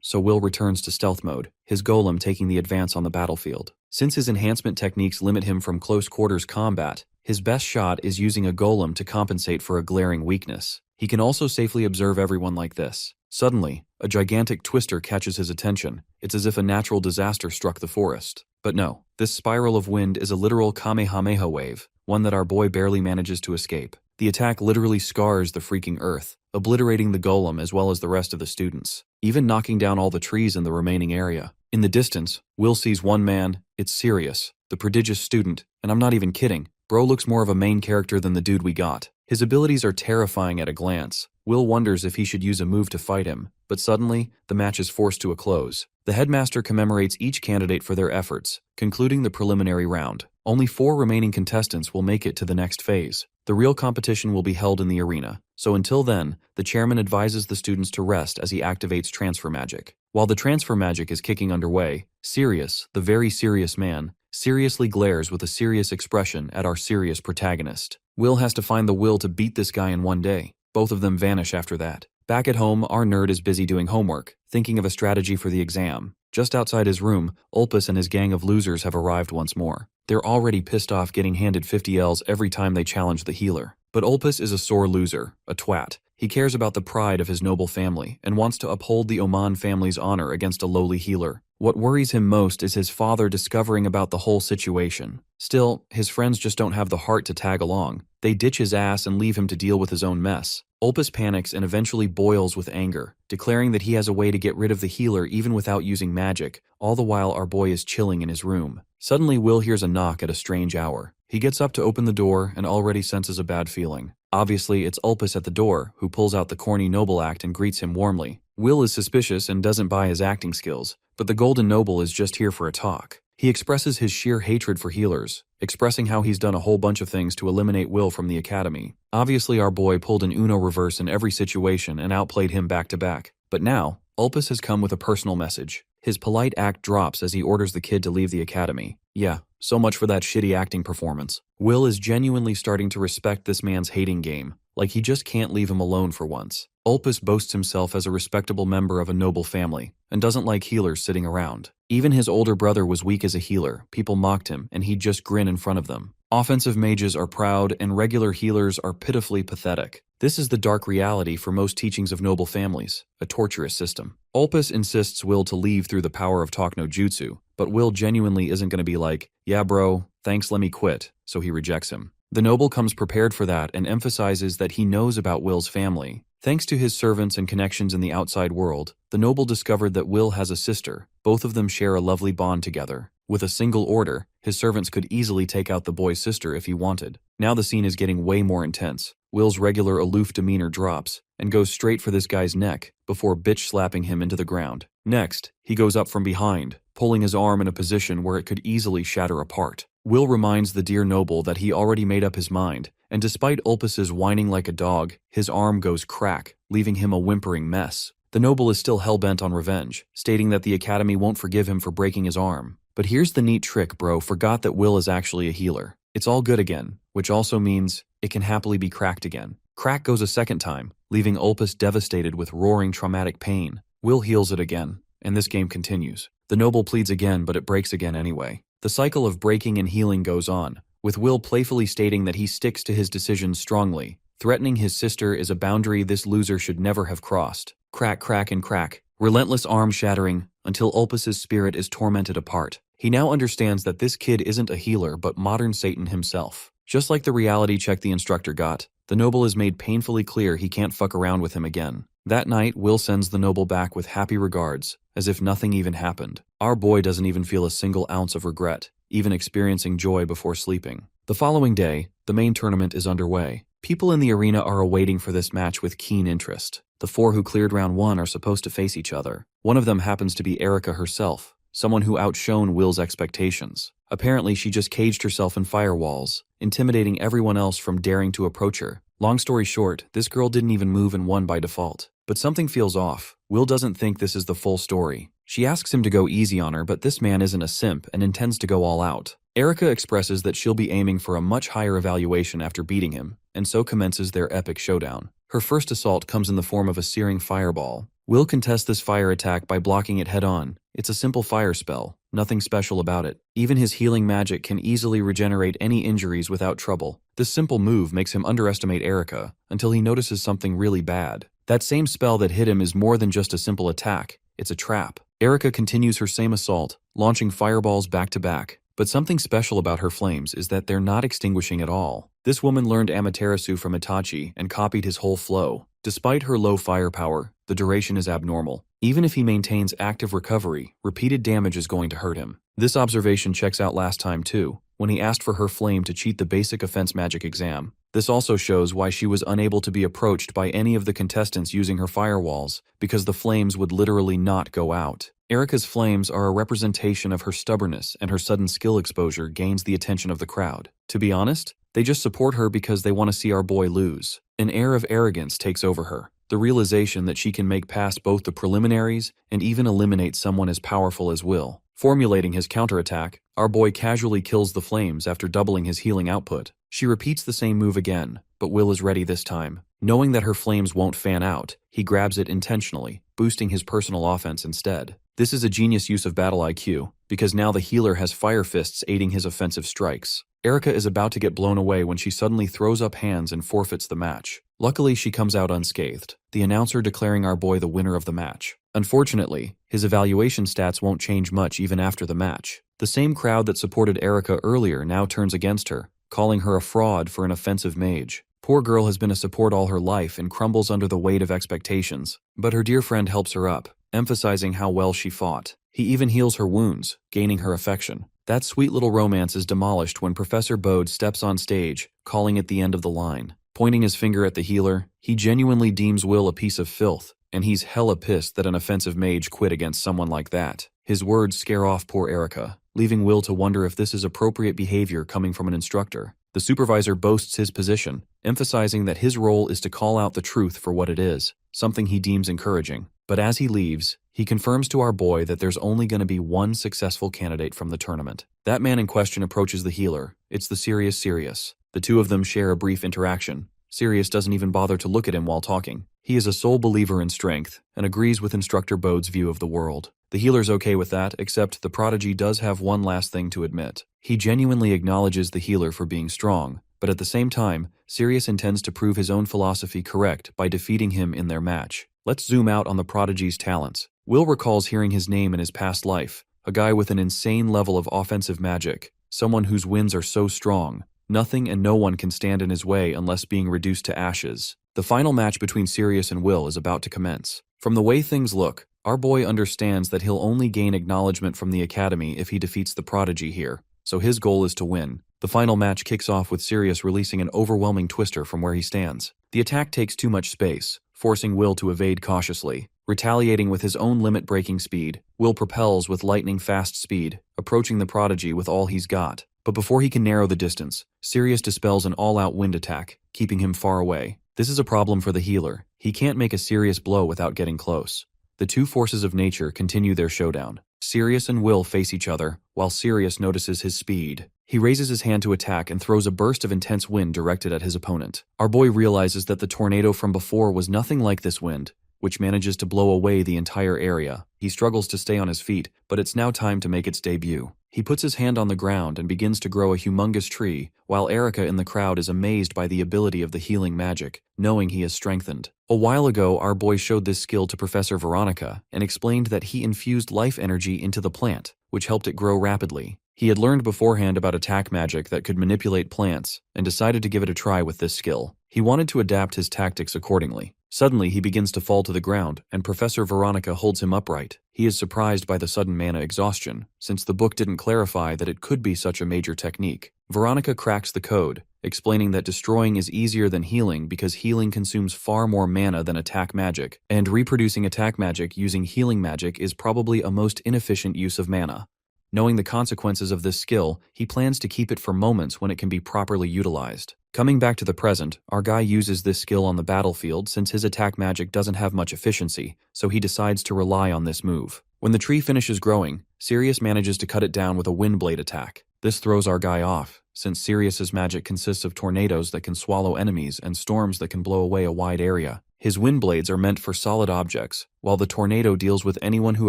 so Will returns to stealth mode, his golem taking the advance on the battlefield. Since his enhancement techniques limit him from close quarters combat, his best shot is using a golem to compensate for a glaring weakness. He can also safely observe everyone like this. Suddenly, a gigantic twister catches his attention. It's as if a natural disaster struck the forest. But no, this spiral of wind is a literal Kamehameha wave, one that our boy barely manages to escape. The attack literally scars the freaking earth, obliterating the golem as well as the rest of the students, even knocking down all the trees in the remaining area. In the distance, Will sees one man. It's Sirius, the prodigious student, and I'm not even kidding. Bro looks more of a main character than the dude we got. His abilities are terrifying at a glance. Will wonders if he should use a move to fight him, but suddenly, the match is forced to a close. The headmaster commemorates each candidate for their efforts, concluding the preliminary round. Only 4 remaining contestants will make it to the next phase. The real competition will be held in the arena, so until then, the chairman advises the students to rest as he activates transfer magic. While the transfer magic is kicking underway, Sirius, the very serious man, seriously glares with a serious expression at our serious protagonist. Will has to find the will to beat this guy in one day. Both of them vanish after that. Back at home, our nerd is busy doing homework, thinking of a strategy for the exam. Just outside his room, Ulpus and his gang of losers have arrived once more. They're already pissed off getting handed 50 Ls every time they challenge the healer. But Ulpus is a sore loser, a twat. He cares about the pride of his noble family and wants to uphold the Oman family's honor against a lowly healer. What worries him most is his father discovering about the whole situation. Still, his friends just don't have the heart to tag along. They ditch his ass and leave him to deal with his own mess. Ulpus panics and eventually boils with anger, declaring that he has a way to get rid of the healer even without using magic, all the while our boy is chilling in his room. Suddenly, Will hears a knock at a strange hour. He gets up to open the door and already senses a bad feeling. Obviously, it's Ulpus at the door, who pulls out the corny noble act and greets him warmly. Will is suspicious and doesn't buy his acting skills, but the golden noble is just here for a talk. He expresses his sheer hatred for healers, expressing how he's done a whole bunch of things to eliminate Will from the academy. Obviously, our boy pulled an Uno reverse in every situation and outplayed him back to back. But now, Ulpus has come with a personal message. His polite act drops as he orders the kid to leave the academy. Yeah, so much for that shitty acting performance. Will is genuinely starting to respect this man's hating game, like he just can't leave him alone for once. Ulpus boasts himself as a respectable member of a noble family, and doesn't like healers sitting around. Even his older brother was weak as a healer, people mocked him, and he'd just grin in front of them. Offensive mages are proud, and regular healers are pitifully pathetic. This is the dark reality for most teachings of noble families, a torturous system. Ulpus insists Will to leave through the power of talk no jutsu, but Will genuinely isn't going to be like, yeah bro, thanks let me quit, so he rejects him. The noble comes prepared for that and emphasizes that he knows about Will's family. Thanks to his servants and connections in the outside world, the noble discovered that Will has a sister. Both of them share a lovely bond together. With a single order, his servants could easily take out the boy's sister if he wanted. Now the scene is getting way more intense. Will's regular aloof demeanor drops and goes straight for this guy's neck before bitch slapping him into the ground. Next, he goes up from behind, pulling his arm in a position where it could easily shatter apart. Will reminds the dear noble that he already made up his mind, and despite Ulpus's whining like a dog, his arm goes crack, leaving him a whimpering mess. The noble is still hell-bent on revenge, stating that the academy won't forgive him for breaking his arm. But here's the neat trick, bro forgot that Will is actually a healer. It's all good again, which also means it can happily be cracked again. Crack goes a second time, leaving Ulpus devastated with roaring traumatic pain. Will heals it again, and this game continues. The noble pleads again, but it breaks again anyway. The cycle of breaking and healing goes on, with Will playfully stating that he sticks to his decisions strongly. Threatening his sister is a boundary this loser should never have crossed. Crack, crack, and crack. Relentless arm shattering until Ulpus's spirit is tormented apart. He now understands that this kid isn't a healer but modern Satan himself. Just like the reality check the instructor got, the noble is made painfully clear he can't fuck around with him again. That night, Will sends the noble back with happy regards, as if nothing even happened. Our boy doesn't even feel a single ounce of regret, even experiencing joy before sleeping. The following day, the main tournament is underway. People in the arena are awaiting for this match with keen interest. The 4 who cleared round 1 are supposed to face each other. One of them happens to be Erica herself, someone who outshone Will's expectations. Apparently, she just caged herself in firewalls, intimidating everyone else from daring to approach her. Long story short, this girl didn't even move and won by default. But something feels off. Will doesn't think this is the full story. She asks him to go easy on her, but this man isn't a simp and intends to go all out. Erica expresses that she'll be aiming for a much higher evaluation after beating him, and so commences their epic showdown. Her first assault comes in the form of a searing fireball. Will contests this fire attack by blocking it head-on. It's a simple fire spell, nothing special about it. Even his healing magic can easily regenerate any injuries without trouble. This simple move makes him underestimate Erica, until he notices something really bad. That same spell that hit him is more than just a simple attack, it's a trap. Erica continues her same assault, launching fireballs back to back. But something special about her flames is that they're not extinguishing at all. This woman learned Amaterasu from Itachi and copied his whole flow. Despite her low firepower, the duration is abnormal. Even if he maintains active recovery, repeated damage is going to hurt him. This observation checks out last time too, when he asked for her flame to cheat the basic offense magic exam. This also shows why she was unable to be approached by any of the contestants using her firewalls, because the flames would literally not go out. Erica's flames are a representation of her stubbornness, and her sudden skill exposure gains the attention of the crowd. To be honest, they just support her because they want to see our boy lose. An air of arrogance takes over her, the realization that she can make past both the preliminaries and even eliminate someone as powerful as Will. Formulating his counterattack, our boy casually kills the flames after doubling his healing output. She repeats the same move again, but Will is ready this time. Knowing that her flames won't fan out, he grabs it intentionally, boosting his personal offense instead. This is a genius use of battle IQ, because now the healer has fire fists aiding his offensive strikes. Erica is about to get blown away when she suddenly throws up hands and forfeits the match. Luckily, she comes out unscathed, the announcer declaring our boy the winner of the match. Unfortunately, his evaluation stats won't change much even after the match. The same crowd that supported Erica earlier now turns against her, calling her a fraud for an offensive mage. Poor girl has been a support all her life and crumbles under the weight of expectations. But her dear friend helps her up, emphasizing how well she fought. He even heals her wounds, gaining her affection. That sweet little romance is demolished when Professor Bode steps on stage, calling it the end of the line. Pointing his finger at the healer, he genuinely deems Will a piece of filth, and he's hella pissed that an offensive mage quit against someone like that. His words scare off poor Erica, leaving Will to wonder if this is appropriate behavior coming from an instructor. The supervisor boasts his position, emphasizing that his role is to call out the truth for what it is, something he deems encouraging. But as he leaves, he confirms to our boy that there's only going to be one successful candidate from the tournament. That man in question approaches the healer. It's the serious Sirius. The two of them share a brief interaction. Sirius doesn't even bother to look at him while talking. He is a sole believer in strength, and agrees with Instructor Bode's view of the world. The healer's okay with that, except the prodigy does have one last thing to admit. He genuinely acknowledges the healer for being strong, but at the same time, Sirius intends to prove his own philosophy correct by defeating him in their match. Let's zoom out on the prodigy's talents. Will recalls hearing his name in his past life, a guy with an insane level of offensive magic, someone whose winds are so strong. Nothing and no one can stand in his way unless being reduced to ashes. The final match between Sirius and Will is about to commence. From the way things look, our boy understands that he'll only gain acknowledgement from the Academy if he defeats the prodigy here, so his goal is to win. The final match kicks off with Sirius releasing an overwhelming twister from where he stands. The attack takes too much space, forcing Will to evade cautiously. Retaliating with his own limit-breaking speed, Will propels with lightning-fast speed, approaching the prodigy with all he's got. But before he can narrow the distance, Sirius dispels an all-out wind attack, keeping him far away. This is a problem for the healer. He can't make a serious blow without getting close. The two forces of nature continue their showdown. Sirius and Will face each other, while Sirius notices his speed. He raises his hand to attack and throws a burst of intense wind directed at his opponent. Our boy realizes that the tornado from before was nothing like this wind, which manages to blow away the entire area. He struggles to stay on his feet, but it's now time to make its debut. He puts his hand on the ground and begins to grow a humongous tree, while Erica in the crowd is amazed by the ability of the healing magic, knowing he is strengthened. A while ago, our boy showed this skill to Professor Veronica and explained that he infused life energy into the plant, which helped it grow rapidly. He had learned beforehand about attack magic that could manipulate plants and decided to give it a try with this skill. He wanted to adapt his tactics accordingly. Suddenly, he begins to fall to the ground, and Professor Veronica holds him upright. He is surprised by the sudden mana exhaustion, since the book didn't clarify that it could be such a major technique. Veronica cracks the code, explaining that destroying is easier than healing because healing consumes far more mana than attack magic, and reproducing attack magic using healing magic is probably a most inefficient use of mana. Knowing the consequences of this skill, he plans to keep it for moments when it can be properly utilized. Coming back to the present, our guy uses this skill on the battlefield since his attack magic doesn't have much efficiency, so he decides to rely on this move. When the tree finishes growing, Sirius manages to cut it down with a wind blade attack. This throws our guy off, since Sirius's magic consists of tornadoes that can swallow enemies and storms that can blow away a wide area. His wind blades are meant for solid objects, while the tornado deals with anyone who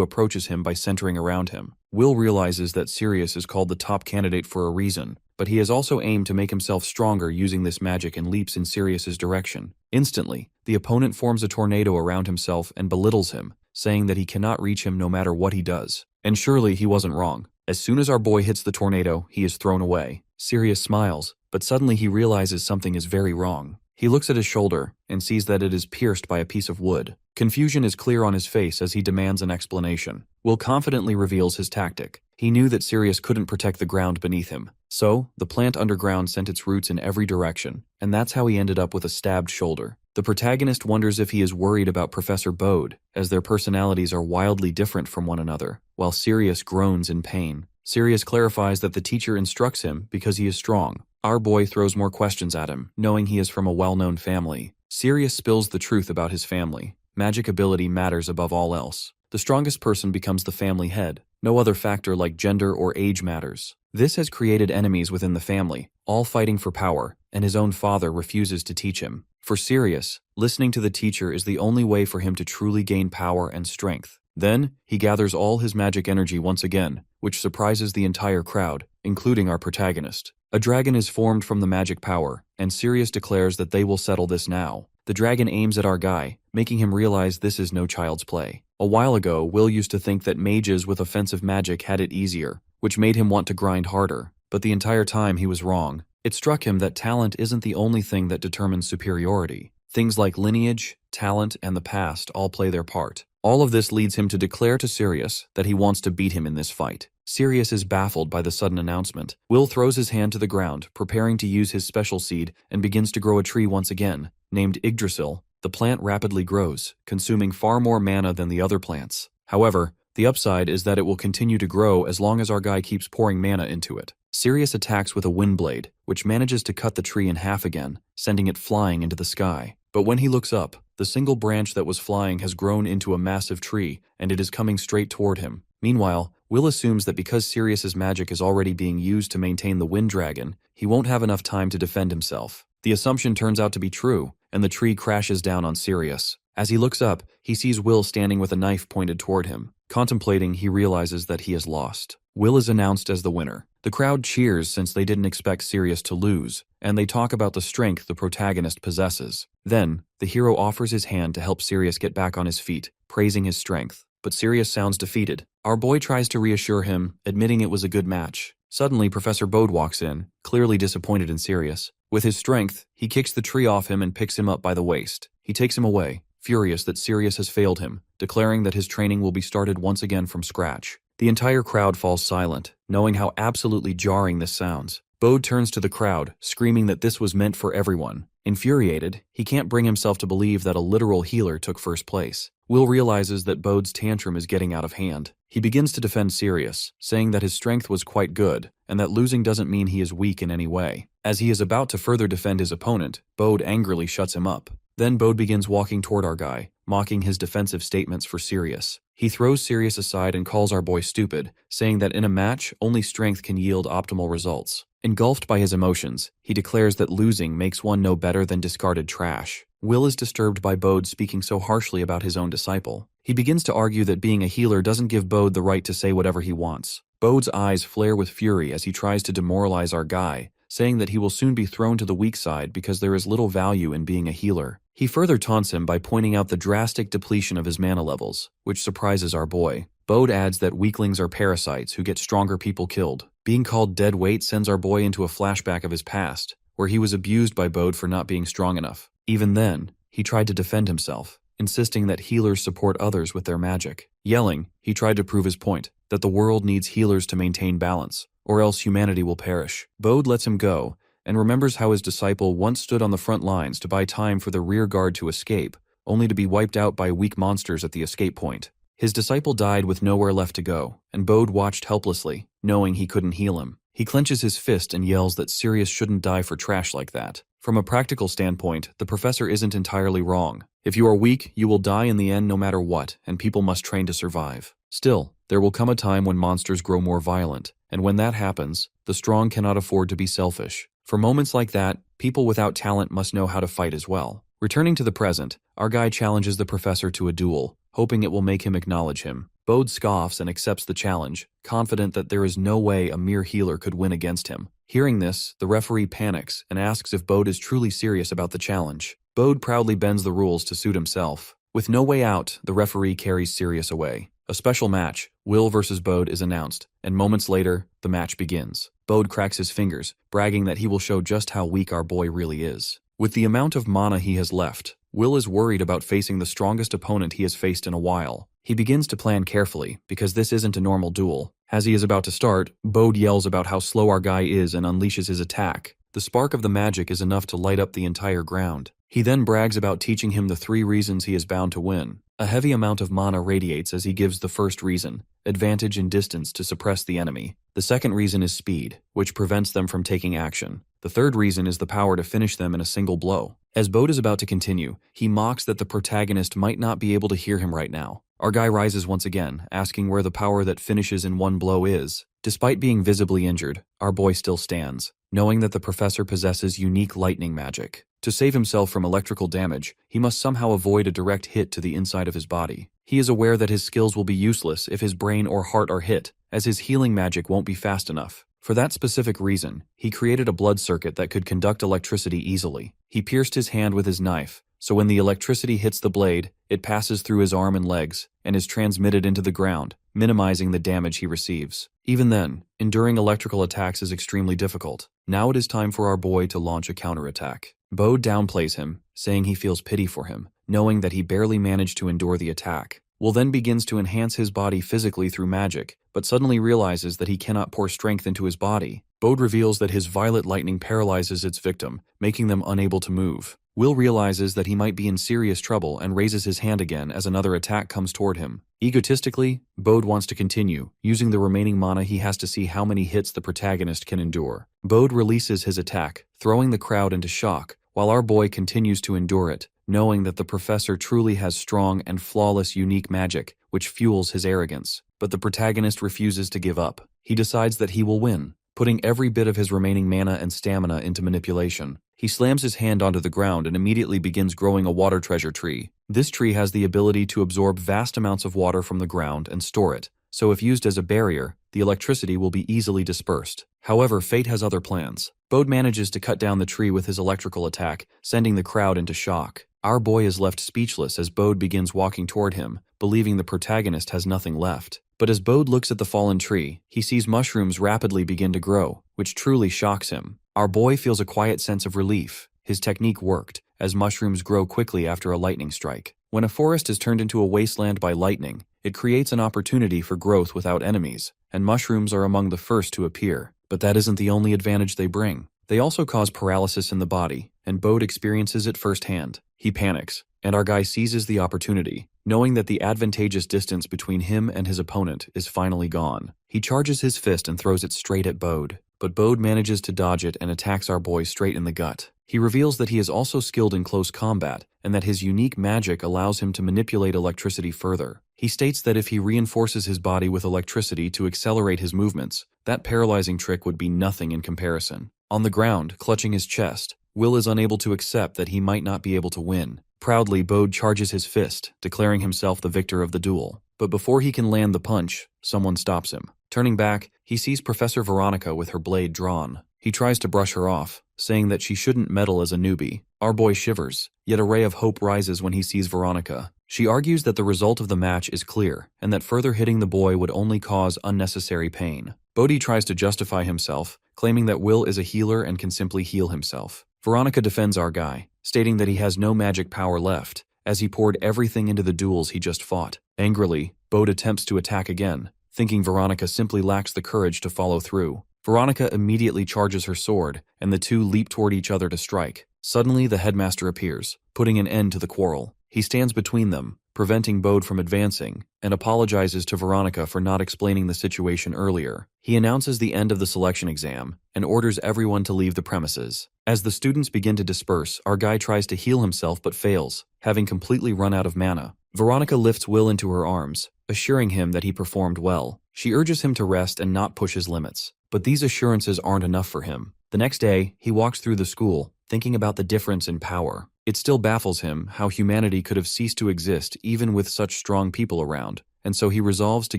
approaches him by centering around him. Will realizes that Sirius is called the top candidate for a reason, but he has also aimed to make himself stronger using this magic and leaps in Sirius's direction. Instantly, the opponent forms a tornado around himself and belittles him, saying that he cannot reach him no matter what he does. And surely he wasn't wrong. As soon as our boy hits the tornado, he is thrown away. Sirius smiles, but suddenly he realizes something is very wrong. He looks at his shoulder and sees that it is pierced by a piece of wood. Confusion is clear on his face as he demands an explanation. Will confidently reveals his tactic. He knew that Sirius couldn't protect the ground beneath him. So, the plant underground sent its roots in every direction, and that's how he ended up with a stabbed shoulder. The protagonist wonders if he is worried about Professor Bode, as their personalities are wildly different from one another, while Sirius groans in pain. Sirius clarifies that the teacher instructs him because he is strong. Our boy throws more questions at him, knowing he is from a well-known family. Sirius spills the truth about his family. Magic ability matters above all else. The strongest person becomes the family head. No other factor like gender or age matters. This has created enemies within the family, all fighting for power, and his own father refuses to teach him. For Sirius, listening to the teacher is the only way for him to truly gain power and strength. Then, he gathers all his magic energy once again, which surprises the entire crowd, including our protagonist. A dragon is formed from the magic power, and Sirius declares that they will settle this now. The dragon aims at our guy, making him realize this is no child's play. A while ago, Will used to think that mages with offensive magic had it easier, which made him want to grind harder, but the entire time he was wrong. It struck him that talent isn't the only thing that determines superiority. Things like lineage, talent, and the past all play their part. All of this leads him to declare to Sirius that he wants to beat him in this fight. Sirius is baffled by the sudden announcement. Will throws his hand to the ground, preparing to use his special seed, and begins to grow a tree once again. Named Yggdrasil, the plant rapidly grows, consuming far more mana than the other plants. However, the upside is that it will continue to grow as long as our guy keeps pouring mana into it. Sirius attacks with a wind blade, which manages to cut the tree in half again, sending it flying into the sky. But when he looks up, the single branch that was flying has grown into a massive tree, and it is coming straight toward him. Meanwhile, Will assumes that because Sirius's magic is already being used to maintain the wind dragon, he won't have enough time to defend himself. The assumption turns out to be true, and the tree crashes down on Sirius. As he looks up, he sees Will standing with a knife pointed toward him. Contemplating, he realizes that he has lost. Will is announced as the winner. The crowd cheers since they didn't expect Sirius to lose, and they talk about the strength the protagonist possesses. Then, the hero offers his hand to help Sirius get back on his feet, praising his strength. But Sirius sounds defeated. Our boy tries to reassure him, admitting it was a good match. Suddenly, Professor Bode walks in, clearly disappointed in Sirius. With his strength, he kicks the tree off him and picks him up by the waist. He takes him away, furious that Sirius has failed him, declaring that his training will be started once again from scratch. The entire crowd falls silent, knowing how absolutely jarring this sounds. Bode turns to the crowd, screaming that this was meant for everyone. Infuriated, he can't bring himself to believe that a literal healer took first place. Will realizes that Bode's tantrum is getting out of hand. He begins to defend Sirius, saying that his strength was quite good, and that losing doesn't mean he is weak in any way. As he is about to further defend his opponent, Bode angrily shuts him up. Then Bode begins walking toward our guy, mocking his defensive statements for Sirius. He throws Sirius aside and calls our boy stupid, saying that in a match, only strength can yield optimal results. Engulfed by his emotions, he declares that losing makes one no better than discarded trash. Will is disturbed by Bode speaking so harshly about his own disciple. He begins to argue that being a healer doesn't give Bode the right to say whatever he wants. Bode's eyes flare with fury as he tries to demoralize our guy, saying that he will soon be thrown to the weak side because there is little value in being a healer. He further taunts him by pointing out the drastic depletion of his mana levels, which surprises our boy. Bode adds that weaklings are parasites who get stronger people killed. Being called dead weight sends our boy into a flashback of his past, where he was abused by Bode for not being strong enough. Even then, he tried to defend himself, insisting that healers support others with their magic. Yelling, he tried to prove his point, that the world needs healers to maintain balance, or else humanity will perish. Bode lets him go, and remembers how his disciple once stood on the front lines to buy time for the rear guard to escape, only to be wiped out by weak monsters at the escape point. His disciple died with nowhere left to go, and Bode watched helplessly, knowing he couldn't heal him. He clenches his fist and yells that Sirius shouldn't die for trash like that. From a practical standpoint, the professor isn't entirely wrong. If you are weak, you will die in the end no matter what, and people must train to survive. Still, there will come a time when monsters grow more violent, and when that happens, the strong cannot afford to be selfish. For moments like that, people without talent must know how to fight as well. Returning to the present, our guy challenges the professor to a duel, hoping it will make him acknowledge him. Bode scoffs and accepts the challenge, confident that there is no way a mere healer could win against him. Hearing this, the referee panics and asks if Bode is truly serious about the challenge. Bode proudly bends the rules to suit himself. With no way out, the referee carries Sirius away. A special match, Will versus Bode, is announced, and moments later, the match begins. Bode cracks his fingers, bragging that he will show just how weak our boy really is. With the amount of mana he has left, Will is worried about facing the strongest opponent he has faced in a while. He begins to plan carefully, because this isn't a normal duel. As he is about to start, Bode yells about how slow our guy is and unleashes his attack. The spark of the magic is enough to light up the entire ground. He then brags about teaching him the 3 reasons he is bound to win. A heavy amount of mana radiates as he gives the first reason, advantage in distance to suppress the enemy. The second reason is speed, which prevents them from taking action. The third reason is the power to finish them in a single blow. As Bode is about to continue, he mocks that the protagonist might not be able to hear him right now. Our guy rises once again, asking where the power that finishes in one blow is. Despite being visibly injured, our boy still stands, knowing that the professor possesses unique lightning magic. To save himself from electrical damage, he must somehow avoid a direct hit to the inside of his body. He is aware that his skills will be useless if his brain or heart are hit, as his healing magic won't be fast enough. For that specific reason, he created a blood circuit that could conduct electricity easily. He pierced his hand with his knife, so when the electricity hits the blade, it passes through his arm and legs, and is transmitted into the ground, minimizing the damage he receives. Even then, enduring electrical attacks is extremely difficult. Now it is time for our boy to launch a counterattack. Bode downplays him, saying he feels pity for him, knowing that he barely managed to endure the attack. Will then begins to enhance his body physically through magic, but suddenly realizes that he cannot pour strength into his body. Bode reveals that his violet lightning paralyzes its victim, making them unable to move. Will realizes that he might be in serious trouble and raises his hand again as another attack comes toward him. Egotistically, Bode wants to continue, using the remaining mana he has to see how many hits the protagonist can endure. Bode releases his attack, throwing the crowd into shock, while our boy continues to endure it, knowing that the professor truly has strong and flawless unique magic, which fuels his arrogance. But the protagonist refuses to give up. He decides that he will win, putting every bit of his remaining mana and stamina into manipulation. He slams his hand onto the ground and immediately begins growing a water treasure tree. This tree has the ability to absorb vast amounts of water from the ground and store it, so if used as a barrier, the electricity will be easily dispersed. However, fate has other plans. Bode manages to cut down the tree with his electrical attack, sending the crowd into shock. Our boy is left speechless as Bode begins walking toward him, believing the protagonist has nothing left. But as Bode looks at the fallen tree, he sees mushrooms rapidly begin to grow, which truly shocks him. Our boy feels a quiet sense of relief. His technique worked, as mushrooms grow quickly after a lightning strike. When a forest is turned into a wasteland by lightning, it creates an opportunity for growth without enemies, and mushrooms are among the first to appear. But that isn't the only advantage they bring. They also cause paralysis in the body, and Bode experiences it firsthand. He panics, and our guy seizes the opportunity, knowing that the advantageous distance between him and his opponent is finally gone. He charges his fist and throws it straight at Bode, but Bode manages to dodge it and attacks our boy straight in the gut. He reveals that he is also skilled in close combat, and that his unique magic allows him to manipulate electricity further. He He states that if he reinforces his body with electricity to accelerate his movements, that paralyzing trick would be nothing in comparison. On the ground, clutching his chest, Will is unable to accept that he might not be able to win. Proudly, Bode charges his fist, declaring himself the victor of the duel. But before he can land the punch, someone stops him. Turning back, he sees Professor Veronica with her blade drawn. He tries to brush her off, saying that she shouldn't meddle as a newbie. Our boy shivers, yet a ray of hope rises when he sees Veronica. She argues that the result of the match is clear, and that further hitting the boy would only cause unnecessary pain. Bode tries to justify himself, claiming that Will is a healer and can simply heal himself. Veronica defends our guy, stating that he has no magic power left, as he poured everything into the duels he just fought. Angrily, Bode attempts to attack again, thinking Veronica simply lacks the courage to follow through. Veronica immediately charges her sword, and the two leap toward each other to strike. Suddenly, the headmaster appears, putting an end to the quarrel. He stands between them, preventing Bode from advancing, and apologizes to Veronica for not explaining the situation earlier. He announces the end of the selection exam, and orders everyone to leave the premises. As the students begin to disperse, our guy tries to heal himself but fails, having completely run out of mana. Veronica lifts Will into her arms, assuring him that he performed well. She urges him to rest and not push his limits. But these assurances aren't enough for him. The next day, he walks through the school, thinking about the difference in power. It still baffles him how humanity could have ceased to exist even with such strong people around, and so he resolves to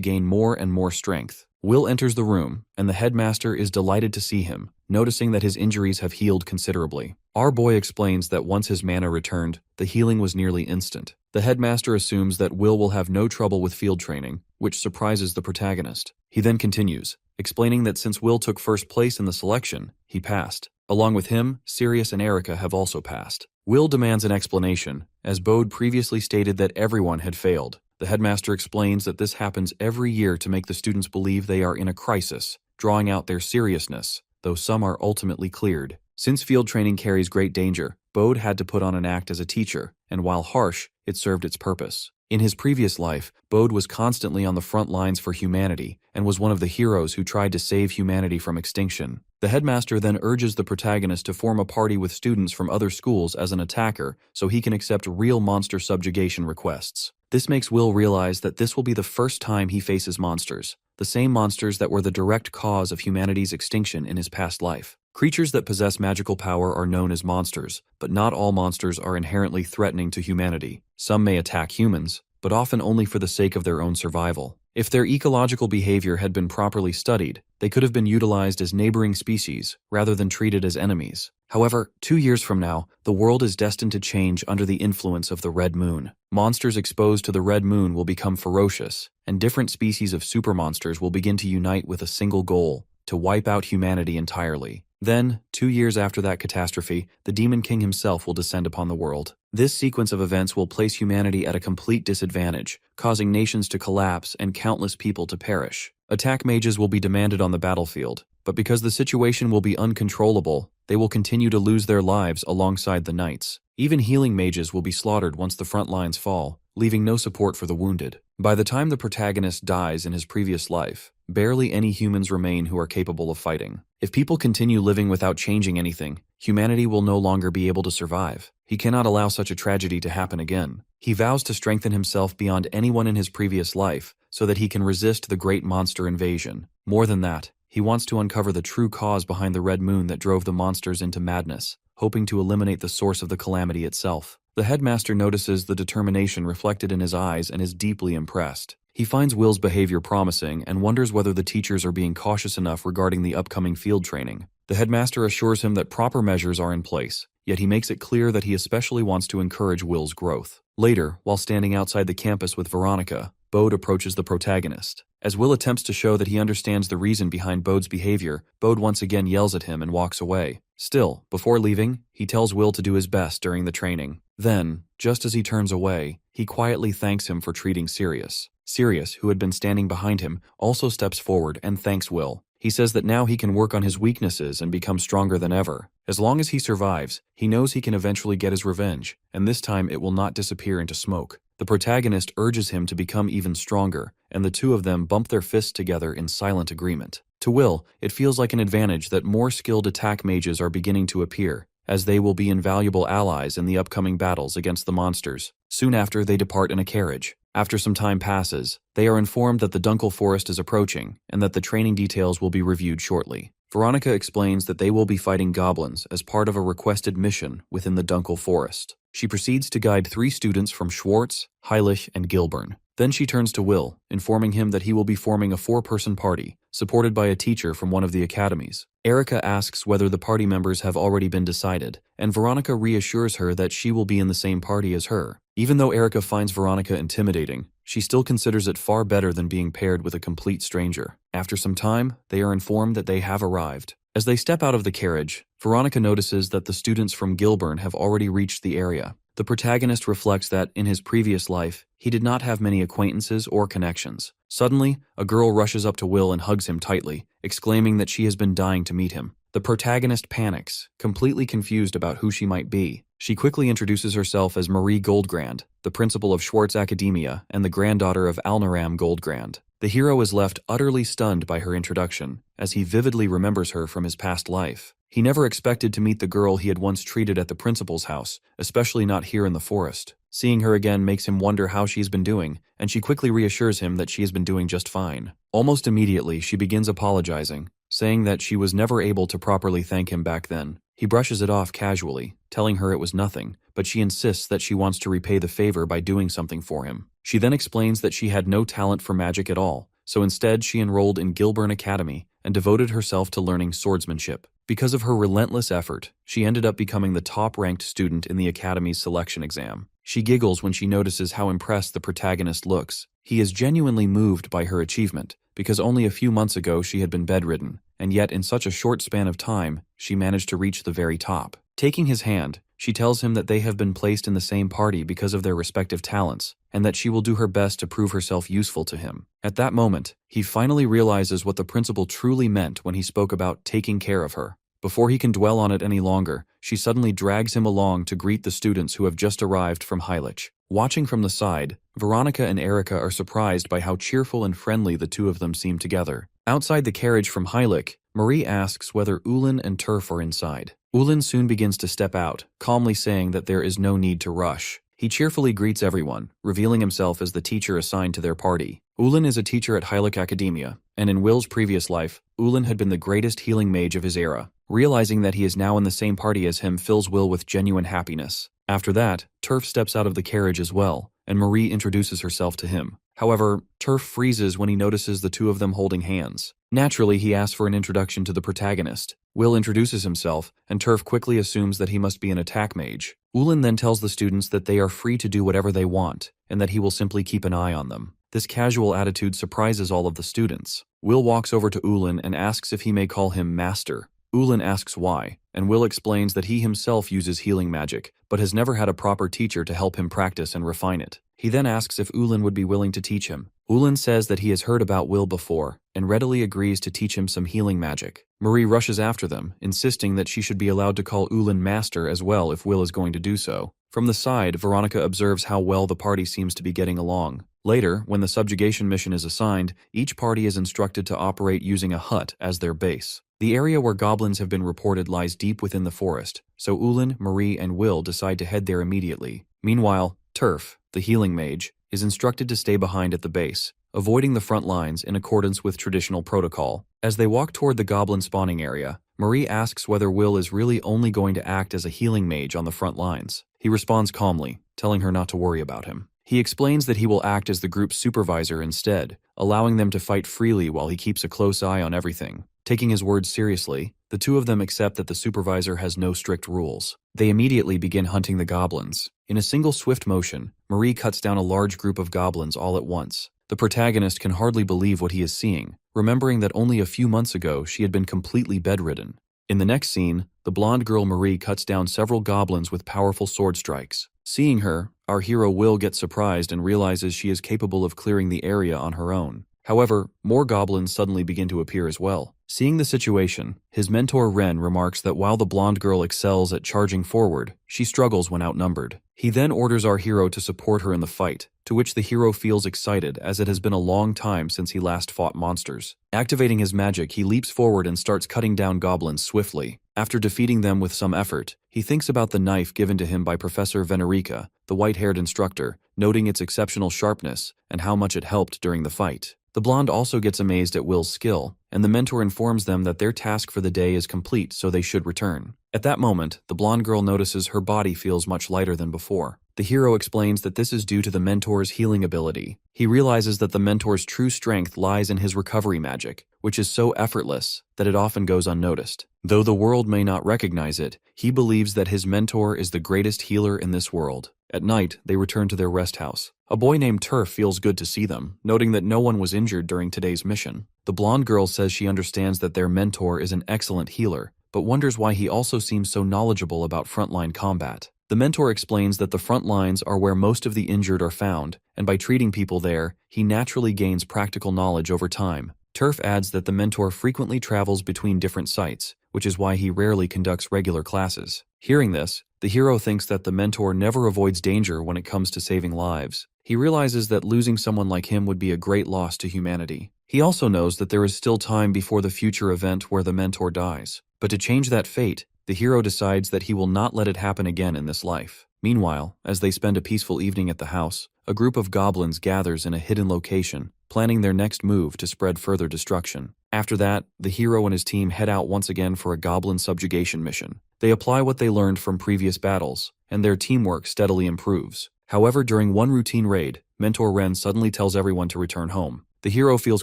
gain more and more strength. Will enters the room, and the headmaster is delighted to see him, noticing that his injuries have healed considerably. Our boy explains that once his mana returned, the healing was nearly instant. The headmaster assumes that Will have no trouble with field training, which surprises the protagonist. He then continues, explaining that since Will took first place in the selection, he passed. Along with him, Sirius and Erica have also passed. Will demands an explanation, as Bode previously stated that everyone had failed. The headmaster explains that this happens every year to make the students believe they are in a crisis, drawing out their seriousness, though some are ultimately cleared. Since field training carries great danger, Bode had to put on an act as a teacher, and while harsh, it served its purpose. In his previous life, Bode was constantly on the front lines for humanity and was one of the heroes who tried to save humanity from extinction. The headmaster then urges the protagonist to form a party with students from other schools as an attacker so he can accept real monster subjugation requests. This makes Will realize that this will be the first time he faces monsters, the same monsters that were the direct cause of humanity's extinction in his past life. Creatures that possess magical power are known as monsters, but not all monsters are inherently threatening to humanity. Some may attack humans, but often only for the sake of their own survival. If their ecological behavior had been properly studied, they could have been utilized as neighboring species rather than treated as enemies. However, 2 years from now, the world is destined to change under the influence of the Red Moon. Monsters exposed to the Red Moon will become ferocious, and different species of supermonsters will begin to unite with a single goal: to wipe out humanity entirely. Then, 2 years after that catastrophe, the Demon King himself will descend upon the world. This sequence of events will place humanity at a complete disadvantage, causing nations to collapse and countless people to perish. Attack mages will be demanded on the battlefield, but because the situation will be uncontrollable, they will continue to lose their lives alongside the knights. Even healing mages will be slaughtered once the front lines fall, leaving no support for the wounded. By the time the protagonist dies in his previous life, barely any humans remain who are capable of fighting. If people continue living without changing anything, humanity will no longer be able to survive. He cannot allow such a tragedy to happen again. He vows to strengthen himself beyond anyone in his previous life so that he can resist the great monster invasion. More than that, he wants to uncover the true cause behind the Red Moon that drove the monsters into madness, hoping to eliminate the source of the calamity itself. The headmaster notices the determination reflected in his eyes and is deeply impressed. He finds Will's behavior promising and wonders whether the teachers are being cautious enough regarding the upcoming field training. The headmaster assures him that proper measures are in place, yet he makes it clear that he especially wants to encourage Will's growth. Later, while standing outside the campus with Veronica, Bode approaches the protagonist. As Will attempts to show that he understands the reason behind Bode's behavior, Bode once again yells at him and walks away. Still, before leaving, he tells Will to do his best during the training. Then, just as he turns away, he quietly thanks him for treating Sirius. Sirius, who had been standing behind him, also steps forward and thanks Will. He says that now he can work on his weaknesses and become stronger than ever. As long as he survives, he knows he can eventually get his revenge, and this time it will not disappear into smoke. The protagonist urges him to become even stronger, and the two of them bump their fists together in silent agreement. To Will, it feels like an advantage that more skilled attack mages are beginning to appear, as they will be invaluable allies in the upcoming battles against the monsters. Soon after, they depart in a carriage. After some time passes, they are informed that the Dunkel Forest is approaching and that the training details will be reviewed shortly. Veronica explains that they will be fighting goblins as part of a requested mission within the Dunkel Forest. She proceeds to guide 3 students from Schwartz, Heilich, and Gilburn. Then she turns to Will, informing him that he will be forming a 4-person party, supported by a teacher from one of the academies. Erica asks whether the party members have already been decided, and Veronica reassures her that she will be in the same party as her. Even though Erica finds Veronica intimidating, she still considers it far better than being paired with a complete stranger. After some time, they are informed that they have arrived. As they step out of the carriage, Veronica notices that the students from Gilburn have already reached the area. The protagonist reflects that, in his previous life, he did not have many acquaintances or connections. Suddenly, a girl rushes up to Will and hugs him tightly, exclaiming that she has been dying to meet him. The protagonist panics, completely confused about who she might be. She quickly introduces herself as Marie Goldgrand, the principal of Schwartz Academia and the granddaughter of Alnaram Goldgrand. The hero is left utterly stunned by her introduction, as he vividly remembers her from his past life. He never expected to meet the girl he had once treated at the principal's house, especially not here in the forest. Seeing her again makes him wonder how she's been doing, and she quickly reassures him that she has been doing just fine. Almost immediately, she begins apologizing, saying that she was never able to properly thank him back then. He brushes it off casually, telling her it was nothing, but she insists that she wants to repay the favor by doing something for him. She then explains that she had no talent for magic at all, so instead she enrolled in Gilburn Academy and devoted herself to learning swordsmanship. Because of her relentless effort, she ended up becoming the top-ranked student in the Academy's selection exam. She giggles when she notices how impressed the protagonist looks. He is genuinely moved by her achievement, because only a few months ago she had been bedridden, and yet in such a short span of time, she managed to reach the very top. Taking his hand, she tells him that they have been placed in the same party because of their respective talents, and that she will do her best to prove herself useful to him. At that moment, he finally realizes what the principal truly meant when he spoke about taking care of her. Before he can dwell on it any longer, she suddenly drags him along to greet the students who have just arrived from Heilich. Watching from the side, Veronica and Erica are surprised by how cheerful and friendly the two of them seem together. Outside the carriage from Heilich, Marie asks whether Ulin and Turf are inside. Ulin soon begins to step out, calmly saying that there is no need to rush. He cheerfully greets everyone, revealing himself as the teacher assigned to their party. Ulin is a teacher at Heilich Academia, and in Will's previous life, Ulin had been the greatest healing mage of his era. Realizing that he is now in the same party as him fills Will with genuine happiness. After that, Turf steps out of the carriage as well, and Marie introduces herself to him. However, Turf freezes when he notices the two of them holding hands. Naturally, he asks for an introduction to the protagonist. Will introduces himself, and Turf quickly assumes that he must be an attack mage. Ulin then tells the students that they are free to do whatever they want, and that he will simply keep an eye on them. This casual attitude surprises all of the students. Will walks over to Ulin and asks if he may call him Master. Ulin asks why, and Will explains that he himself uses healing magic, but has never had a proper teacher to help him practice and refine it. He then asks if Ulin would be willing to teach him. Ulin says that he has heard about Will before, and readily agrees to teach him some healing magic. Marie rushes after them, insisting that she should be allowed to call Ulin Master as well if Will is going to do so. From the side, Veronica observes how well the party seems to be getting along. Later, when the subjugation mission is assigned, each party is instructed to operate using a hut as their base. The area where goblins have been reported lies deep within the forest, so Ulin, Marie, and Will decide to head there immediately. Meanwhile, Turf, the healing mage, is instructed to stay behind at the base, avoiding the front lines in accordance with traditional protocol. As they walk toward the goblin spawning area, Marie asks whether Will is really only going to act as a healing mage on the front lines. He responds calmly, telling her not to worry about him. He explains that he will act as the group's supervisor instead, allowing them to fight freely while he keeps a close eye on everything. Taking his words seriously, the two of them accept that the supervisor has no strict rules. They immediately begin hunting the goblins. In a single swift motion, Marie cuts down a large group of goblins all at once. The protagonist can hardly believe what he is seeing, remembering that only a few months ago she had been completely bedridden. In the next scene, the blonde girl Marie cuts down several goblins with powerful sword strikes. Seeing her, our hero Will gets surprised and realizes she is capable of clearing the area on her own. However, more goblins suddenly begin to appear as well. Seeing the situation, his mentor Ren remarks that while the blonde girl excels at charging forward, she struggles when outnumbered. He then orders our hero to support her in the fight, to which the hero feels excited as it has been a long time since he last fought monsters. Activating his magic, he leaps forward and starts cutting down goblins swiftly. After defeating them with some effort, he thinks about the knife given to him by Professor Venerica, the white-haired instructor, noting its exceptional sharpness and how much it helped during the fight. The blonde also gets amazed at Will's skill, and the mentor informs them that their task for the day is complete, so they should return. At that moment, the blonde girl notices her body feels much lighter than before. The hero explains that this is due to the mentor's healing ability. He realizes that the mentor's true strength lies in his recovery magic, which is so effortless that it often goes unnoticed. Though the world may not recognize it, he believes that his mentor is the greatest healer in this world. At night, they return to their rest house. A boy named Turf feels good to see them, noting that no one was injured during today's mission. The blonde girl says she understands that their mentor is an excellent healer, but wonders why he also seems so knowledgeable about frontline combat. The mentor explains that the front lines are where most of the injured are found, and by treating people there, he naturally gains practical knowledge over time. Turf adds that the mentor frequently travels between different sites, which is why he rarely conducts regular classes. Hearing this, the hero thinks that the mentor never avoids danger when it comes to saving lives. He realizes that losing someone like him would be a great loss to humanity. He also knows that there is still time before the future event where the mentor dies. But to change that fate, the hero decides that he will not let it happen again in this life. Meanwhile, as they spend a peaceful evening at the house, a group of goblins gathers in a hidden location, planning their next move to spread further destruction. After that, the hero and his team head out once again for a goblin subjugation mission. They apply what they learned from previous battles, and their teamwork steadily improves. However, during one routine raid, Mentor Ren suddenly tells everyone to return home. The hero feels